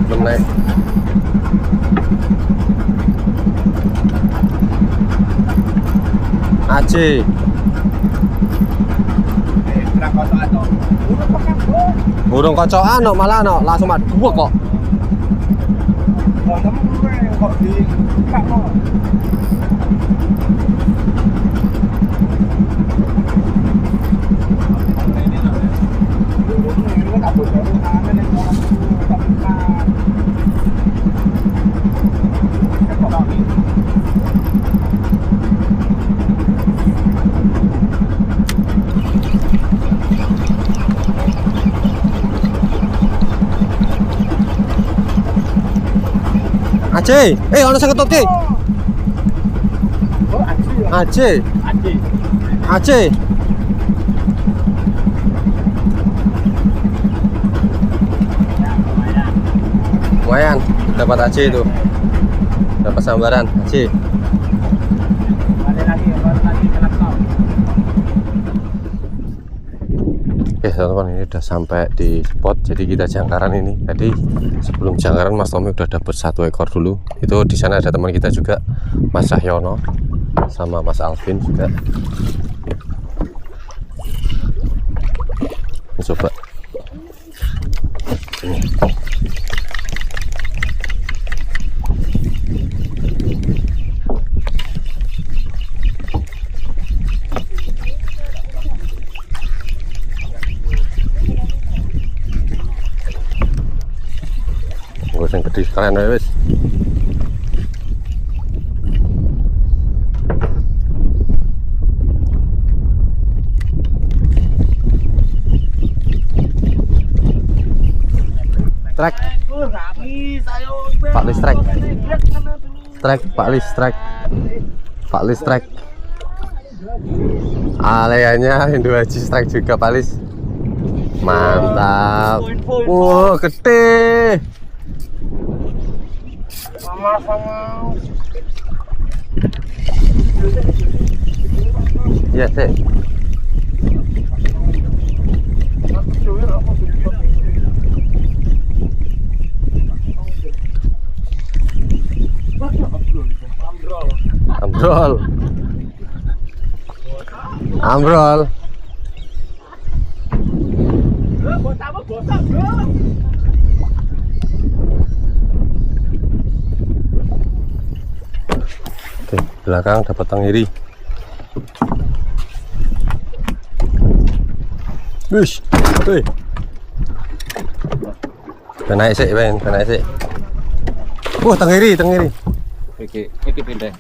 Speaker 1: Belum naik. Aji. Burung kocokan no, malah no, langsung mati gua kok. Aji, ono sing ketut ki.
Speaker 3: Oh,
Speaker 1: Aji. Lumayan, dapat Aji itu. Dapat sambaran, Aji. Oke teman-teman, ini udah sampai di spot. Jadi kita jangkaran ini. Tadi sebelum jangkaran Mas Tommy udah dapet 1 ekor dulu. Itu di sana ada teman kita juga, Mas Cahyono sama Mas Alvin juga. Ini coba. Ini. Yang gede kalian wes. Strike. Pak Lis strike. Strike, Pak Lis strike. Pak Lis strike. Aleannya Indo Haji strike juga Palis. Mantap. Wow, gede. Iya, Teh. Ambrol. Ambrol. Oke, belakang dapat tangiri. Wish, wih. Naik sih, Ben, naik sih. Wah, tangiri.
Speaker 2: Iki pindah.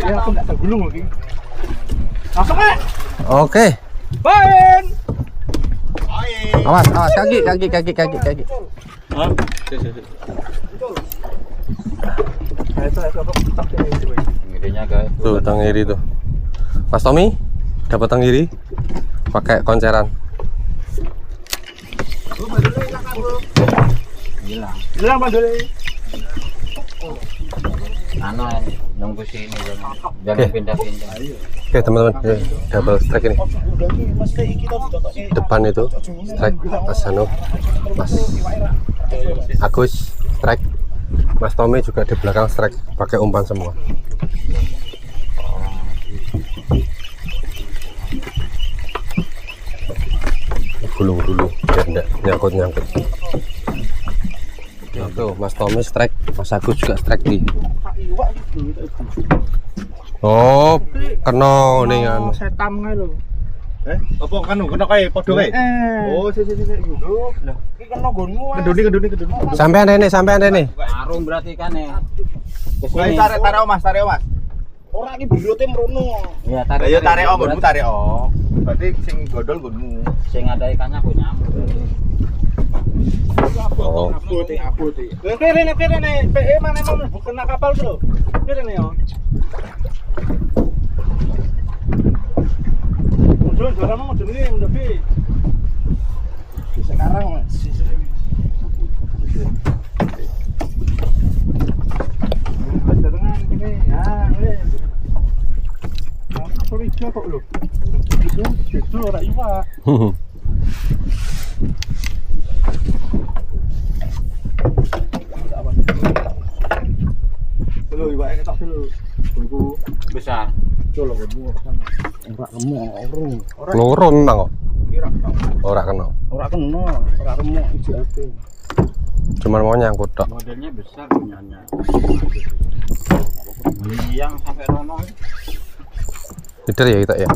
Speaker 4: Ya, aku enggak tergulung lagi. Langsung kan?
Speaker 1: Oke.
Speaker 4: Ben.
Speaker 1: Awas, kaki.
Speaker 2: Hah? Ngirinya guys.
Speaker 1: Tuh, tangiri tuh. Mas Tommy, dapat tangiri. Pakai konceran.
Speaker 4: Hilang bandul.
Speaker 2: Anu nunggu sini jangan pindah-pindah.
Speaker 1: Oke, teman-teman, ya, double strike ini. Depan itu strike Mas Hano, Mas Agus strike, Mas Tommy juga di belakang strike, pakai umpan semua. Gulung dulu biar enggak nyangkut. Tuh, Mas Tommy strike, Mas Agus juga strike di. Oh, kena ning anu.
Speaker 4: Setam kae lho.
Speaker 3: Apa kan kena kae padha kae? Oh, sik. Lah,
Speaker 4: Iki kena nggonmu.
Speaker 3: kenduni.
Speaker 1: Sampean rene.
Speaker 2: Arum berarti kan ya.
Speaker 3: Ayo tarik Mas.
Speaker 4: Ora iki buyute mrono.
Speaker 2: Iya,
Speaker 3: Ayo tarik nggonmu tarik. Berarti sing godol nggonmu.
Speaker 2: Sing ada ikannya aku nyamuk.
Speaker 1: Oh.
Speaker 4: Abote. Kene PE mana mau bukan kapal tuh. Kene yo. Jualan mau ini udah bi. Sekarang Mas. Barengan ini. Ini. Apa iki kok lho? Itu ora iwak. Dulu iwake ketok dulu. Tunggu
Speaker 2: Besar.
Speaker 4: colok gemu kan. Ora remuk urung.
Speaker 1: Lurun nang kok.
Speaker 4: Kira
Speaker 1: Ora kena.
Speaker 4: ora kena, ora remuk ijate.
Speaker 1: Cuman mau nyangkut tok.
Speaker 2: Modelnya besar punyanya. Yang sampai rono.
Speaker 1: Leader ya kita ya.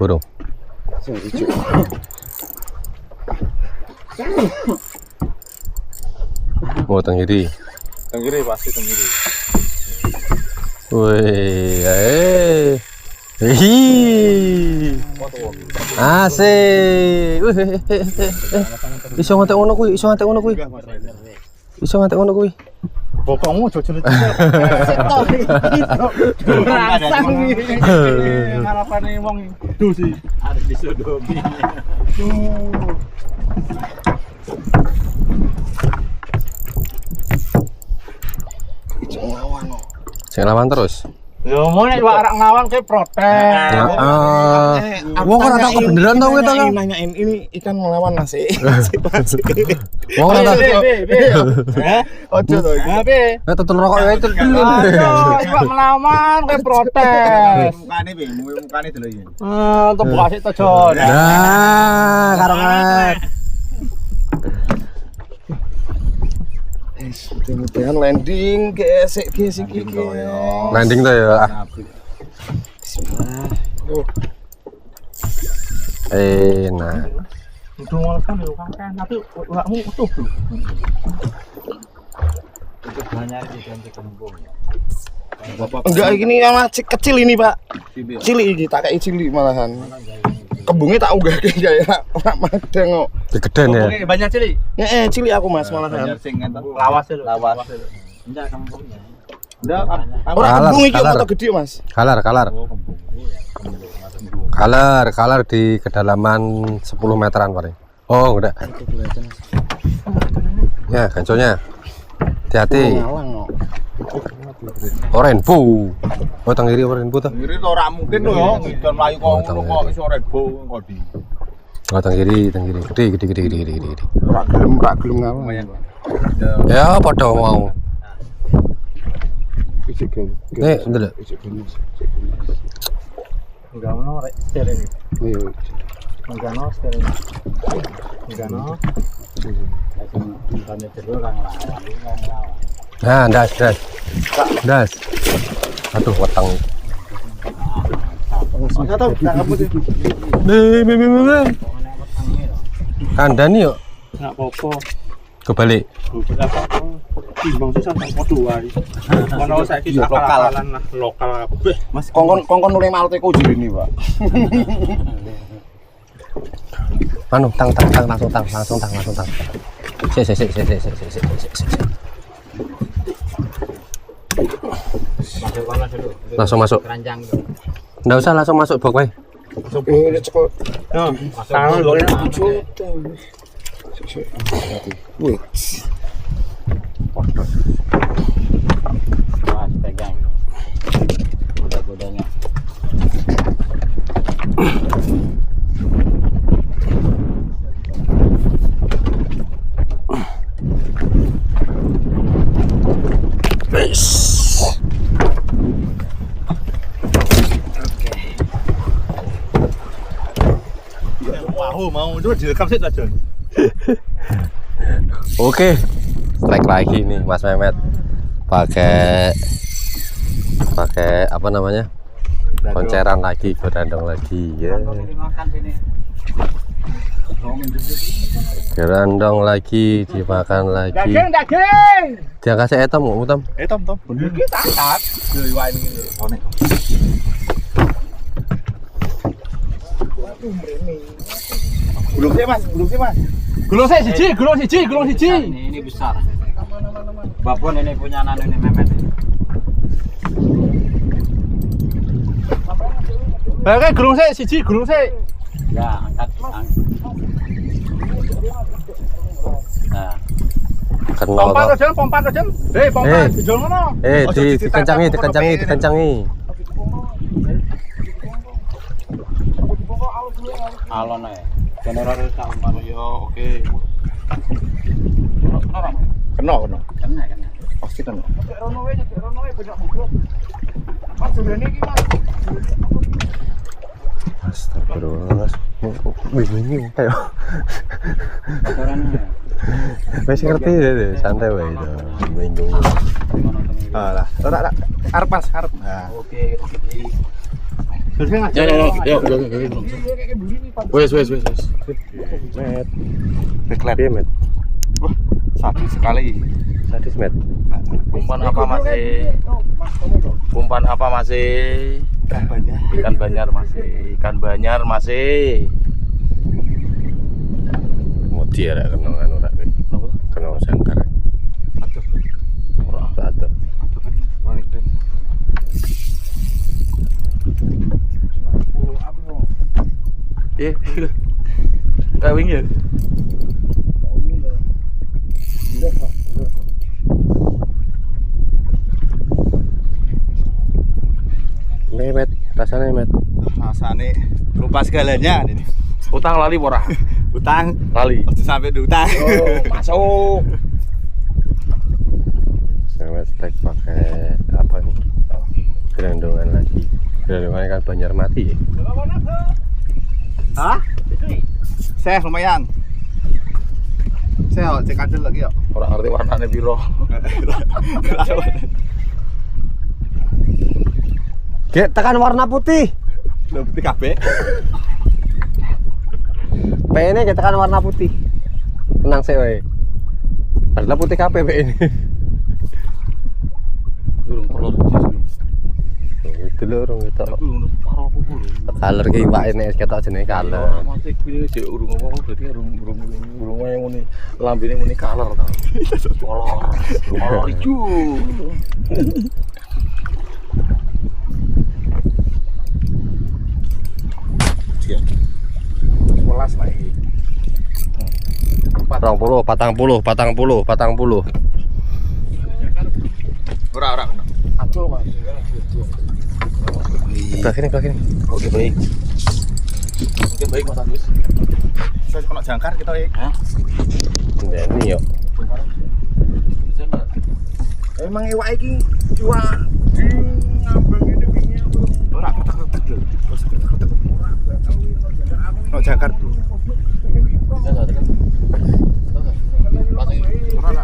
Speaker 1: Burung.
Speaker 4: Sing ijo.
Speaker 1: Mau tenggiri.
Speaker 3: Tenggiri pasti tenggiri.
Speaker 1: Wih, hihi, asik. Wih, iso ngantek ngono kuwi.
Speaker 4: Bokongmu aja jelet. Setok iki. Rangsang iki. Harapane wong itu sih.
Speaker 2: Harus disodomi.
Speaker 1: Sing lawan terus.
Speaker 4: Yo mau nek arak nglawan ke protes.
Speaker 1: Wong ora tau kebeneran tau kita kan.
Speaker 4: Nanyain ini ikan ngelawan nasi.
Speaker 1: Wong ora tau.
Speaker 4: Ojo to iki. Be.
Speaker 1: Tetep rokok wae itu.
Speaker 4: Iwak ngelawan ke protes.
Speaker 3: Mukane piye? Mukane delok iki.
Speaker 4: Tebak asik to, Jon.
Speaker 1: Nah, karongan.
Speaker 4: Mudah-mudahan landing gesek iki.
Speaker 1: Landing tuh ya.
Speaker 4: Bismillah.
Speaker 1: Nah.
Speaker 4: Udah ngolkan lho kan. Tapi urakmu utuh lho.
Speaker 2: Itu banyak diganti kembung.
Speaker 4: Enggak, ini sama kecil ini, Pak. Cilik iki, tak kei cilik malahan. Kembungnya tak unggah kayak ora madang kok.
Speaker 1: Digeden ya.
Speaker 3: Oke, banyak cilik.
Speaker 4: Heeh, cilik aku Mas malahan.
Speaker 3: Banyak sing ngenten.
Speaker 2: Lawas lho. Lawas. Enggak kampungnya.
Speaker 4: Enggak,
Speaker 1: Kalar,
Speaker 4: ora kembung iki
Speaker 1: kalar.
Speaker 4: motor gede, Mas.
Speaker 1: Kalar
Speaker 2: Oh, kembung. Iya, kembung.
Speaker 1: kalar di kedalaman 10 meteran paling. Oh enggak ya ganconya hati-hati. Rainbow. Oh tanggiri rainbow tuh.
Speaker 4: Ngiri to ora mungkin lho ya, ngidon mlayu kok ngono kok iso rebo kok di.
Speaker 1: Oh tanggiri gede.
Speaker 4: Ora gelem ngawang.
Speaker 1: Ya padha mau. Nih, ndelok.
Speaker 2: Enggak ono rek steril.
Speaker 4: Iya.
Speaker 2: Enggak ono steril. Enggak ono. Tanya terus orang lawan.
Speaker 1: Nah, das. Aduh, weteng.
Speaker 4: Enggak tahu, enggak kamu tuh.
Speaker 1: Kandani yuk.
Speaker 3: Enggak apa-apa.
Speaker 1: Kebalik.
Speaker 3: Enggak apa-apa. Timbang susah tak podo wae. Ono saiki lokal lah, lokal kabeh.
Speaker 4: Mas kongkon nule malte kok jerene, Pak.
Speaker 1: Anu, langsung tang. Sik.
Speaker 2: Masuk kono dulu.
Speaker 1: Langsung masuk.
Speaker 2: Keranjang dulu.
Speaker 1: Nggak usah langsung masuk bok wae.
Speaker 4: Ini cekel.
Speaker 3: Nah, tangan lho.
Speaker 4: Wih.
Speaker 2: Mas pegang. Kuda-kudanya.
Speaker 3: Mau coba direkam sih aja.
Speaker 1: Oke. Strike lagi nih Mas Mehmet. Pakai apa namanya? Konceran lagi, gerandong lagi ya.
Speaker 2: Makan sini.
Speaker 1: Gerandong lagi, dimakan lagi.
Speaker 4: Daging.
Speaker 1: Dia kasih etam, utam.
Speaker 3: Tom.
Speaker 4: Bener ki tangkat. Yo wae ini. One. Gulung sih, Mas. Gulung siji.
Speaker 2: Ini besar. Babon ini punya anak ini Mehmet.
Speaker 3: Oke, gulung sih.
Speaker 2: Ya, angkat. Nah,
Speaker 1: Kenal toh.
Speaker 4: Pompa aja. Pompa dijol ngono.
Speaker 1: Dikencangi.
Speaker 2: alon ae. General tak umpama yo oke.
Speaker 4: Kena.
Speaker 2: Kena.
Speaker 4: Pasti kena.
Speaker 3: Rono wae banyak buku. Mas durene iki Mas.
Speaker 1: Astagfirullah. Bingung kayak.
Speaker 2: Kotorannya.
Speaker 1: Wes ngerti deh, santai wae itu. Bingung.
Speaker 4: Alah, ora arep Mas, arep. Nah.
Speaker 2: Oke.
Speaker 3: Ya. Wes.
Speaker 4: Met. Deklar.
Speaker 1: Piye, Met?
Speaker 4: Wah, sadis sekali.
Speaker 1: Sadis, Met.
Speaker 3: Umpan apa masih? Umpan apa masih? Ikan Banyar masih.
Speaker 1: Mau dia ra kena anu ra. Kena sangkar. Ora ada.
Speaker 3: Kawing ya.
Speaker 1: Met, rasanya Met.
Speaker 4: Rasane lupa segalanya ini.
Speaker 3: Utang lali ora?
Speaker 4: Utang
Speaker 3: Lali.
Speaker 4: ojo sampai diutang. Oh, masuk.
Speaker 1: Saya stek pakai apa nih? Gerandongan lagi. Gerandongan kan Banjar mati ya.
Speaker 4: Hah? Seh lumayan. Seh cek adil lagi ya.
Speaker 3: Ora ngerti warnane piro.
Speaker 1: Gek tekan warna putih.
Speaker 4: Udah putih kabeh.
Speaker 1: PN kita tekan warna putih. Tenang sih wae. Adalah putih kabeh PN.
Speaker 3: Durung perlu.
Speaker 1: Itu dulu urung ketok.
Speaker 3: Aku ngono karo apa lho.
Speaker 1: Kaler ki iwake nek ketok jenenge kaler.
Speaker 3: Mate kuwi cek urung apa berarti urung wae ngene lambene muni kaler ta. Kolor ijo. Iya. 11 lah iki.
Speaker 1: 40.
Speaker 3: Ora kena.
Speaker 4: Aduh mas.
Speaker 1: Belakang ini.
Speaker 3: Oke baik. Oke baik Mas Agus. Saya kena jangkar kita ya. Hah?
Speaker 1: Ini yo.
Speaker 4: Emang iwak iki iwak di ngambang ini wingi
Speaker 3: Ora ketek-ketek lho. Ketek-ketek. Kena jangkar dulu. Ora.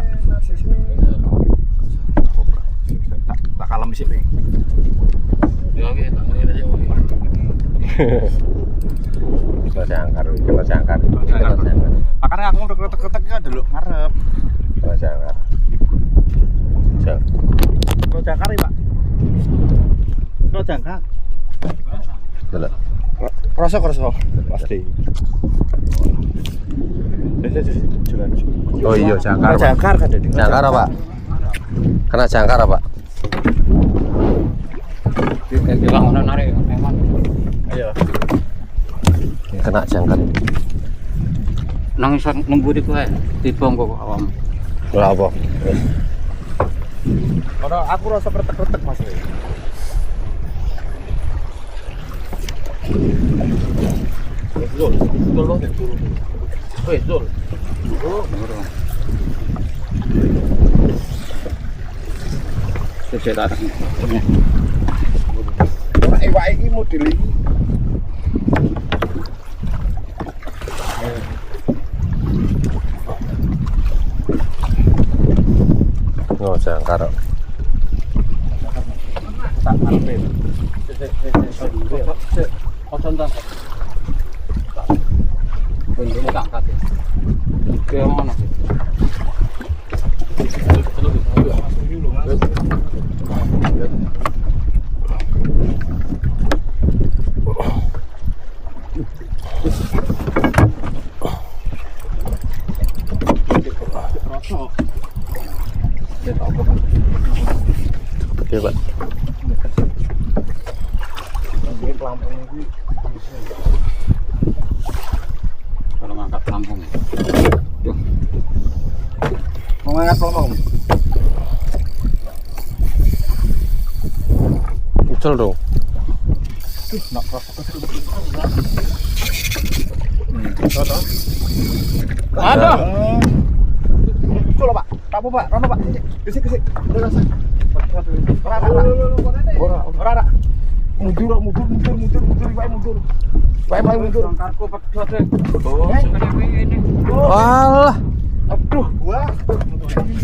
Speaker 3: Tak kalem sih.
Speaker 1: Kena jangkar.
Speaker 3: Makanya aku udah ketek-keteknya dulu ngarep.
Speaker 1: Kena jangkar.
Speaker 3: Kena jangkar ya, Pak. Kena jangkar.
Speaker 1: Delok.
Speaker 3: Krosok pasti.
Speaker 1: Oh iya jangkar.
Speaker 3: Kena jangkar kan jadi.
Speaker 1: Jangkar apa? Kena jangkar apa?
Speaker 2: Bilang ono narik memang.
Speaker 3: Ayo.
Speaker 1: Kena jangkar.
Speaker 2: Nang iso nemburi kowe dibong kok awam.
Speaker 1: Ora apa?
Speaker 3: Ora aku rasa kretek-kretek Mas. Zul. Wes Zul.
Speaker 2: Oh, ngono. Sesuk tak.
Speaker 4: iwak iki model iki.
Speaker 1: Oh jangkar.
Speaker 3: Tak arepe.
Speaker 2: Ojo ndak. Bentuknya tak kate. Ke mana?
Speaker 1: Oke, Pak.
Speaker 2: Kalau ngangkat pelampung. Duh.
Speaker 3: Mau ngangkat pelampung.
Speaker 1: Ucul dong.
Speaker 3: Nak rasa.
Speaker 4: Ada. Coba Pak. Tak apa Pak. Rono Pak. Gesik. Rasa. Ora. Mundur mundur. Bae mundur.
Speaker 2: Jangkarku pedhot. Oh, ini.
Speaker 1: Walah.
Speaker 4: Aduh, gua.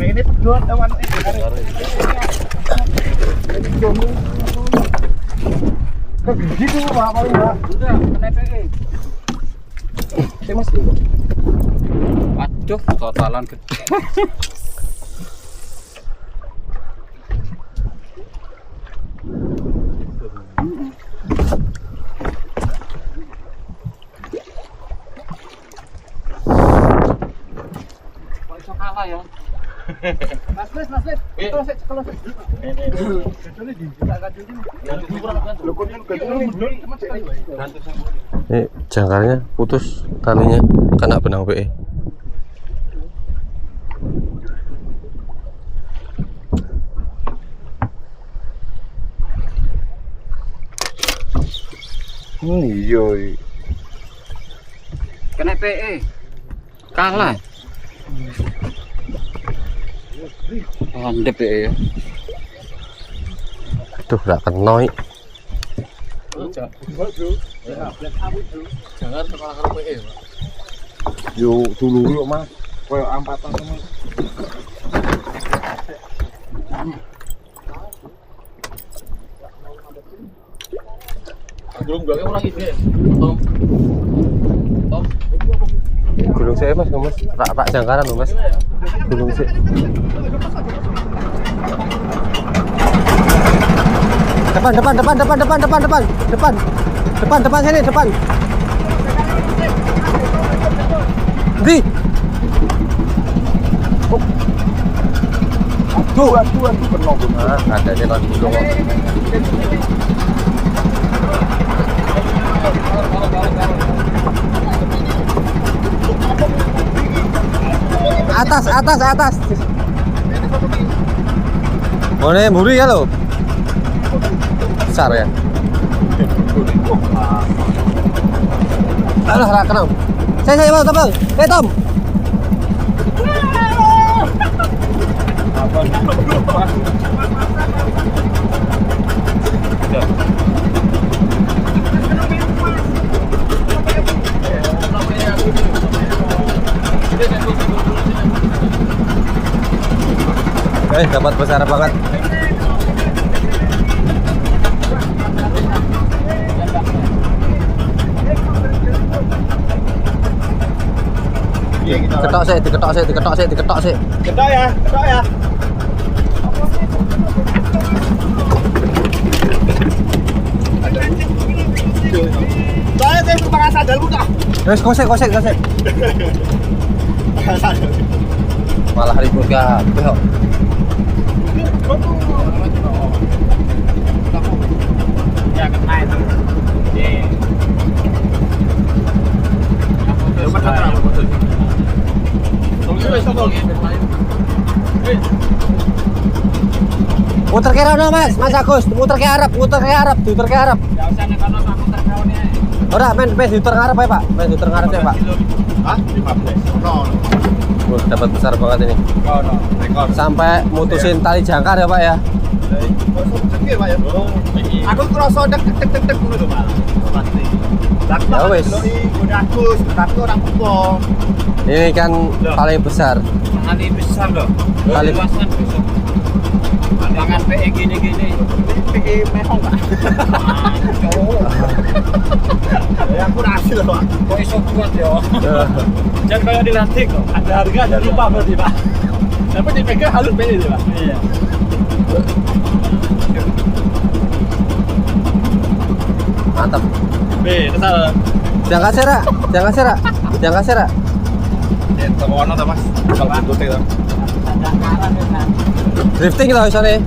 Speaker 4: Ini pedot awan iki. Kok gitu Pak, paling Pak.
Speaker 2: Udah, kena PE.
Speaker 4: Mas.
Speaker 2: Aduh, totalan gede. Kok iso kalah ya?
Speaker 4: Mas. Kalau
Speaker 1: Ini jangkarnya putus talinya kena benang PE.
Speaker 4: iya.
Speaker 2: Kena PE. Kalah. Landep PE ya.
Speaker 1: Aduh, gak kena.
Speaker 3: Jangan sekolah karo PE, Pak.
Speaker 4: Yo dulu Mas. Koyo ampatan Mas.
Speaker 3: Belum gak orang ini. Tom.
Speaker 1: Gulung saya Mas, rak jangkaran loh Mas. Gulung sih. Depan sini, depan. Di.
Speaker 4: Tuh penuh.
Speaker 1: Nah, ada di kan dulu kok. Atas. Oh, ini buri ya lo. Besar ya. Alah, kenapa? Saya Bang. Tom. Dapat besar banget. Diketok sih.
Speaker 4: Ketok ya. Saya pakai sandalku tak.
Speaker 1: Wes kosek. Malah ribut kabeh kok.
Speaker 2: Ya kena itu.
Speaker 1: Muter ke arah Mas Agus, muter ke Arab. Ora, men diuter ngarep ya, Pak. Diuter ngarep ya, Pak.
Speaker 4: Hah? 15. No.
Speaker 1: Dapat besar banget ini.
Speaker 4: Rekor.
Speaker 1: Sampai mutusin tali jangkar ya, Pak ya.
Speaker 4: Sekir, Pak ya. Aku kerasa dek ngono lho, Pak. Pasti.
Speaker 1: Ya wis.
Speaker 4: Udah Agus, tapi orang pupong.
Speaker 1: Ini kan paling besar.
Speaker 2: Nanti besar loh.
Speaker 1: Kali-
Speaker 2: Luasan besar. Pandangan PE gini.
Speaker 4: PE mehong, Pak. Ya aku hasil, Pak.
Speaker 2: Kok iso kuat ya? Jangan kayak dilantik kok. Ada harga ada lupa berarti Pak.
Speaker 4: Tapi dipegang halus PE itu, Pak.
Speaker 2: Iya.
Speaker 1: Mantap.
Speaker 4: Kesal.
Speaker 1: Jangan serak.
Speaker 4: Ya, toko ono ta, Mas? Kalau buntute ta.
Speaker 2: Jangkaran ya kan.
Speaker 1: Drifting lah isane.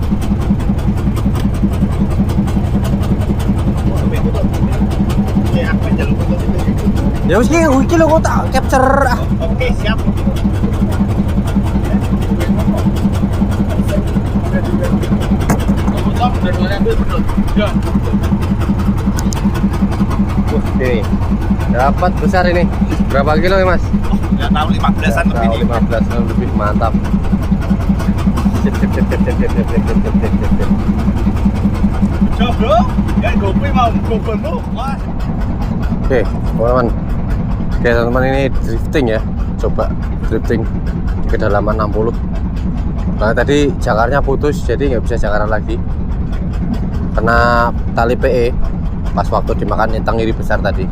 Speaker 4: Ya, aku jalan buntut itu.
Speaker 1: Ya wis iki lho kok tak capture.
Speaker 4: Oke, siap.
Speaker 2: Top dari mana ambil betul. Ya.
Speaker 1: Ini dapat besar ini. Berapa kilo ya, Mas?
Speaker 4: Enggak tahu 15-an lebih nih.
Speaker 1: 15 lebih, mantap. Sip.
Speaker 4: Coba, Bro. Ya GoPro mau GoPro, Mas.
Speaker 1: Oke, teman-teman. Oke, teman-teman, ini drifting ya. Coba drifting di kedalaman 60. Nah, tadi jangkarnya putus, jadi nggak bisa jangkaran lagi. Kena tali PE pas waktu dimakan tenggiri besar tadi.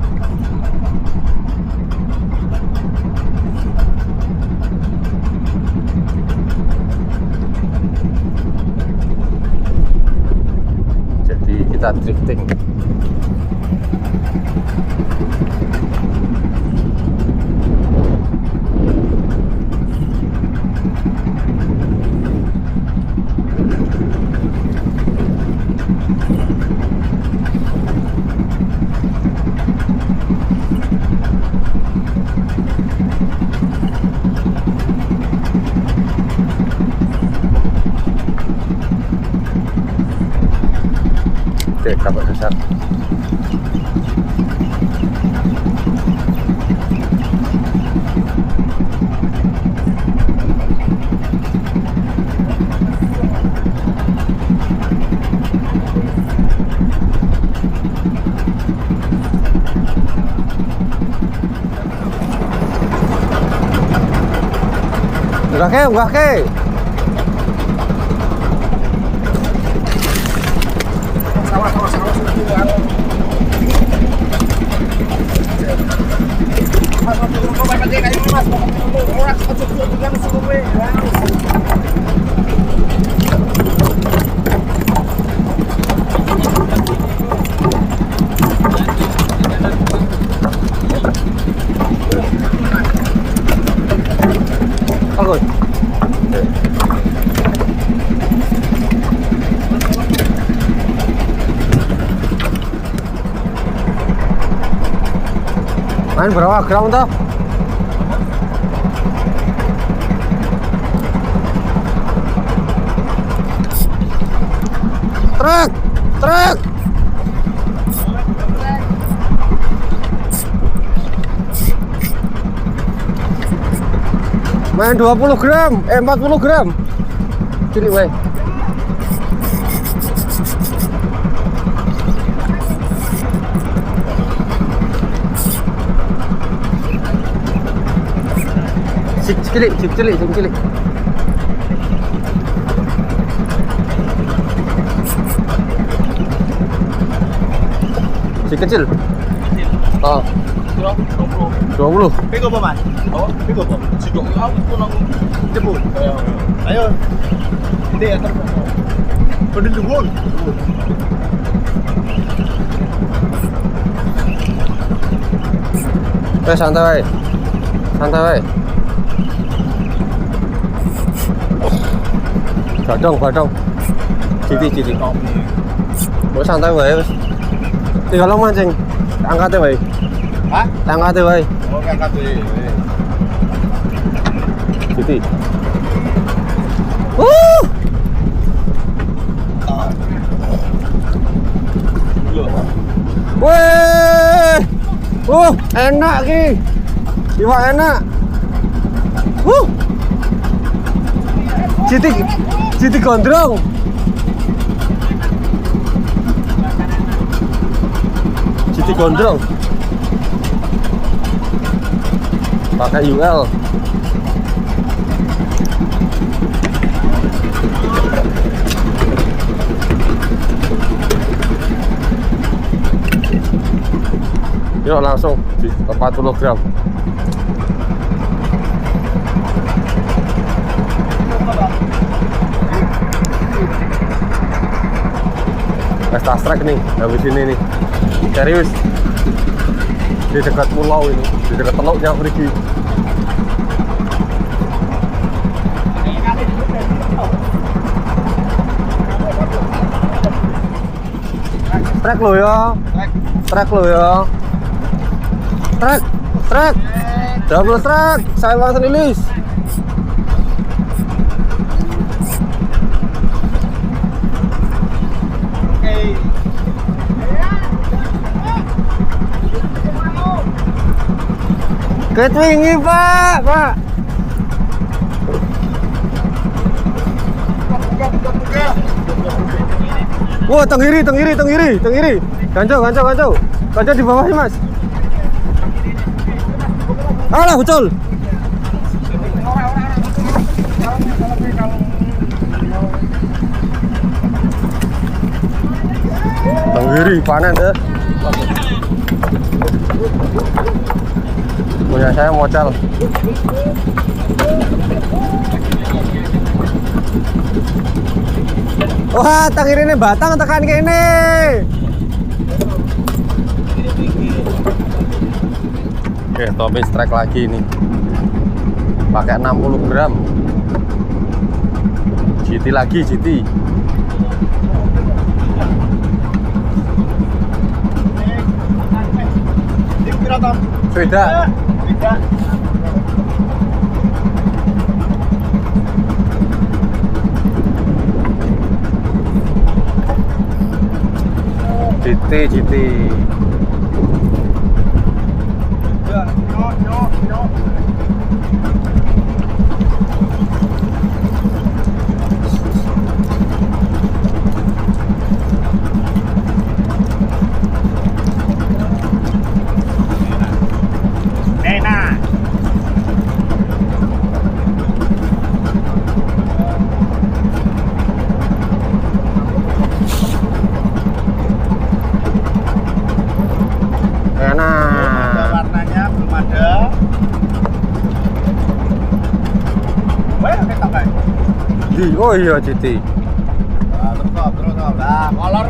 Speaker 1: Jadi kita drifting. Oke, dapat besar. Enggak ke. Main berapa gram toh? Truk, truk. Main 20 gram, 40 gram. Cilik wae. Cik cilik. Si kecil. Oh, 20.
Speaker 4: Pego apa, Mas? Oh, pego apa? Jiko. Aku pun aku jebul. Ayo. Ini ya terus. Peduli dulu.
Speaker 1: Santai. Badong. Citi. Mau santai wae wis. Tinggal lo mancing. Angkatnya wae.
Speaker 4: Hah?
Speaker 1: Angkatnya wae.
Speaker 4: Oh, angkat deh.
Speaker 1: Citi. Weh. Enak ki. Iwak enak. Citi gondrong. Citi gondrong. Pakai UL. Yuk langsung 40 gram. Fast track nih, habis ini nih. Serius. Di dekat pulau ini, di dekat teluknya pergi. Trek lo ya. Trek. Double trek. Saya langsung rilis. Ketwingi Pak. Wah, tenggiri. Ganjau di bawah Mas. Alah, betul. Tenggiri panen deh. Punya saya mocal. Wah, tenggiri ini batang tekan kene. Oke, Tommy strike lagi ini. Pakai 60 gram. GT lagi, GT. Sudah. GT.
Speaker 4: Warnanya belum ada.
Speaker 1: Oh iya, GT.
Speaker 4: Terus. Nah, kolor.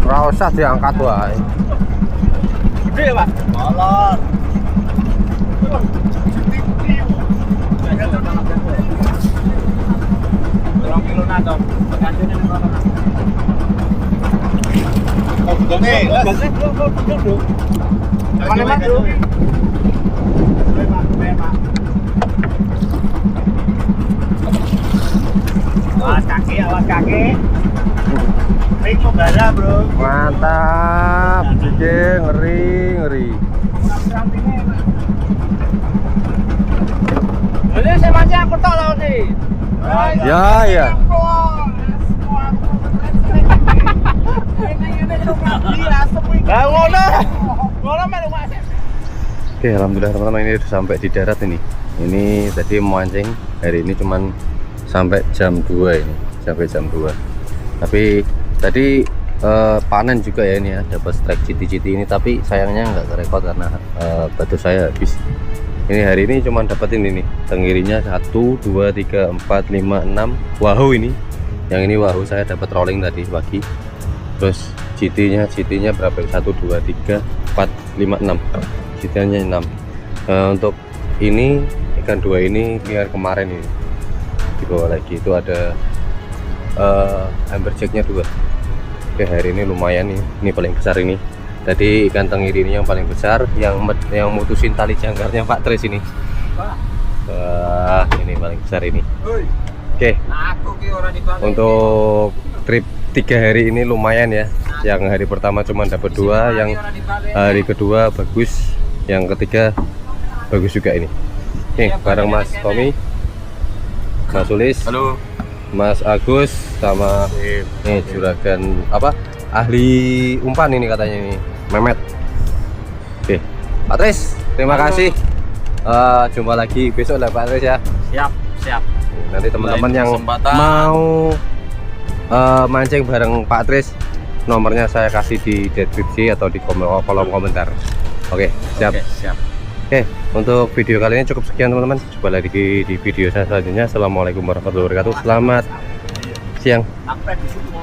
Speaker 1: Ora usah diangkat wae.
Speaker 4: Gede, Pak. Kolor. Berapa kilo
Speaker 2: Awas kaki, awas kaki. Pik membara, bro.
Speaker 1: Mantap, bikin ngeri.
Speaker 2: Ini saya masih aku tok lawan nih.
Speaker 1: Ya. Oke, alhamdulillah teman-teman, ini udah sampai di darat ini. Ini tadi mancing hari ini cuman sampai jam 2 ini, sampai jam 2. Tapi tadi panen juga ya ini ya, dapat strike citi-citi ini, tapi sayangnya nggak kerekod karena batu saya habis. Ini hari ini cuman dapat ini nih, tenggirinya 1, 2, 3, 4, 5, 6 wahoo ini. Yang ini wahoo saya dapat rolling tadi pagi. Terus citinya berapa? 1, 2, 3, 4, 5, 6. Citinya 6. Untuk ini ikan 2 ini lihat kemarin ini di bawah lagi itu ada amberjacknya 2. Oke, hari ini lumayan nih, ini paling besar ini. Tadi ikan tenggiri ini yang paling besar, yang mutusin tali jangkarnya Pak Tris ini. Wah, ini paling besar ini. Oke, untuk trip 3 hari ini lumayan ya. Yang hari pertama cuma dapat 2, yang hari kedua bagus, yang ketiga bagus juga ini. Nih, bareng Mas Tommy, Mas Sulis,
Speaker 3: Halo.
Speaker 1: Mas Agus, sama nih juragan apa? Ahli umpan ini katanya ini, Mehmet. Oke, Pak Tris, terima kasih. Jumpa lagi besok lah Pak Tris ya.
Speaker 2: Siap.
Speaker 1: Nanti teman-teman
Speaker 3: Lain
Speaker 1: yang
Speaker 3: kesempatan.
Speaker 1: mau mancing bareng Pak Tris, nomornya saya kasih di deskripsi atau di kolom komentar. Oke, siap.
Speaker 3: Oke, siap.
Speaker 1: Oke, untuk video kali ini cukup sekian teman-teman. Jumpa lagi di video saya selanjutnya. Assalamualaikum warahmatullahi wabarakatuh. Selamat siang.
Speaker 2: Sampai di situ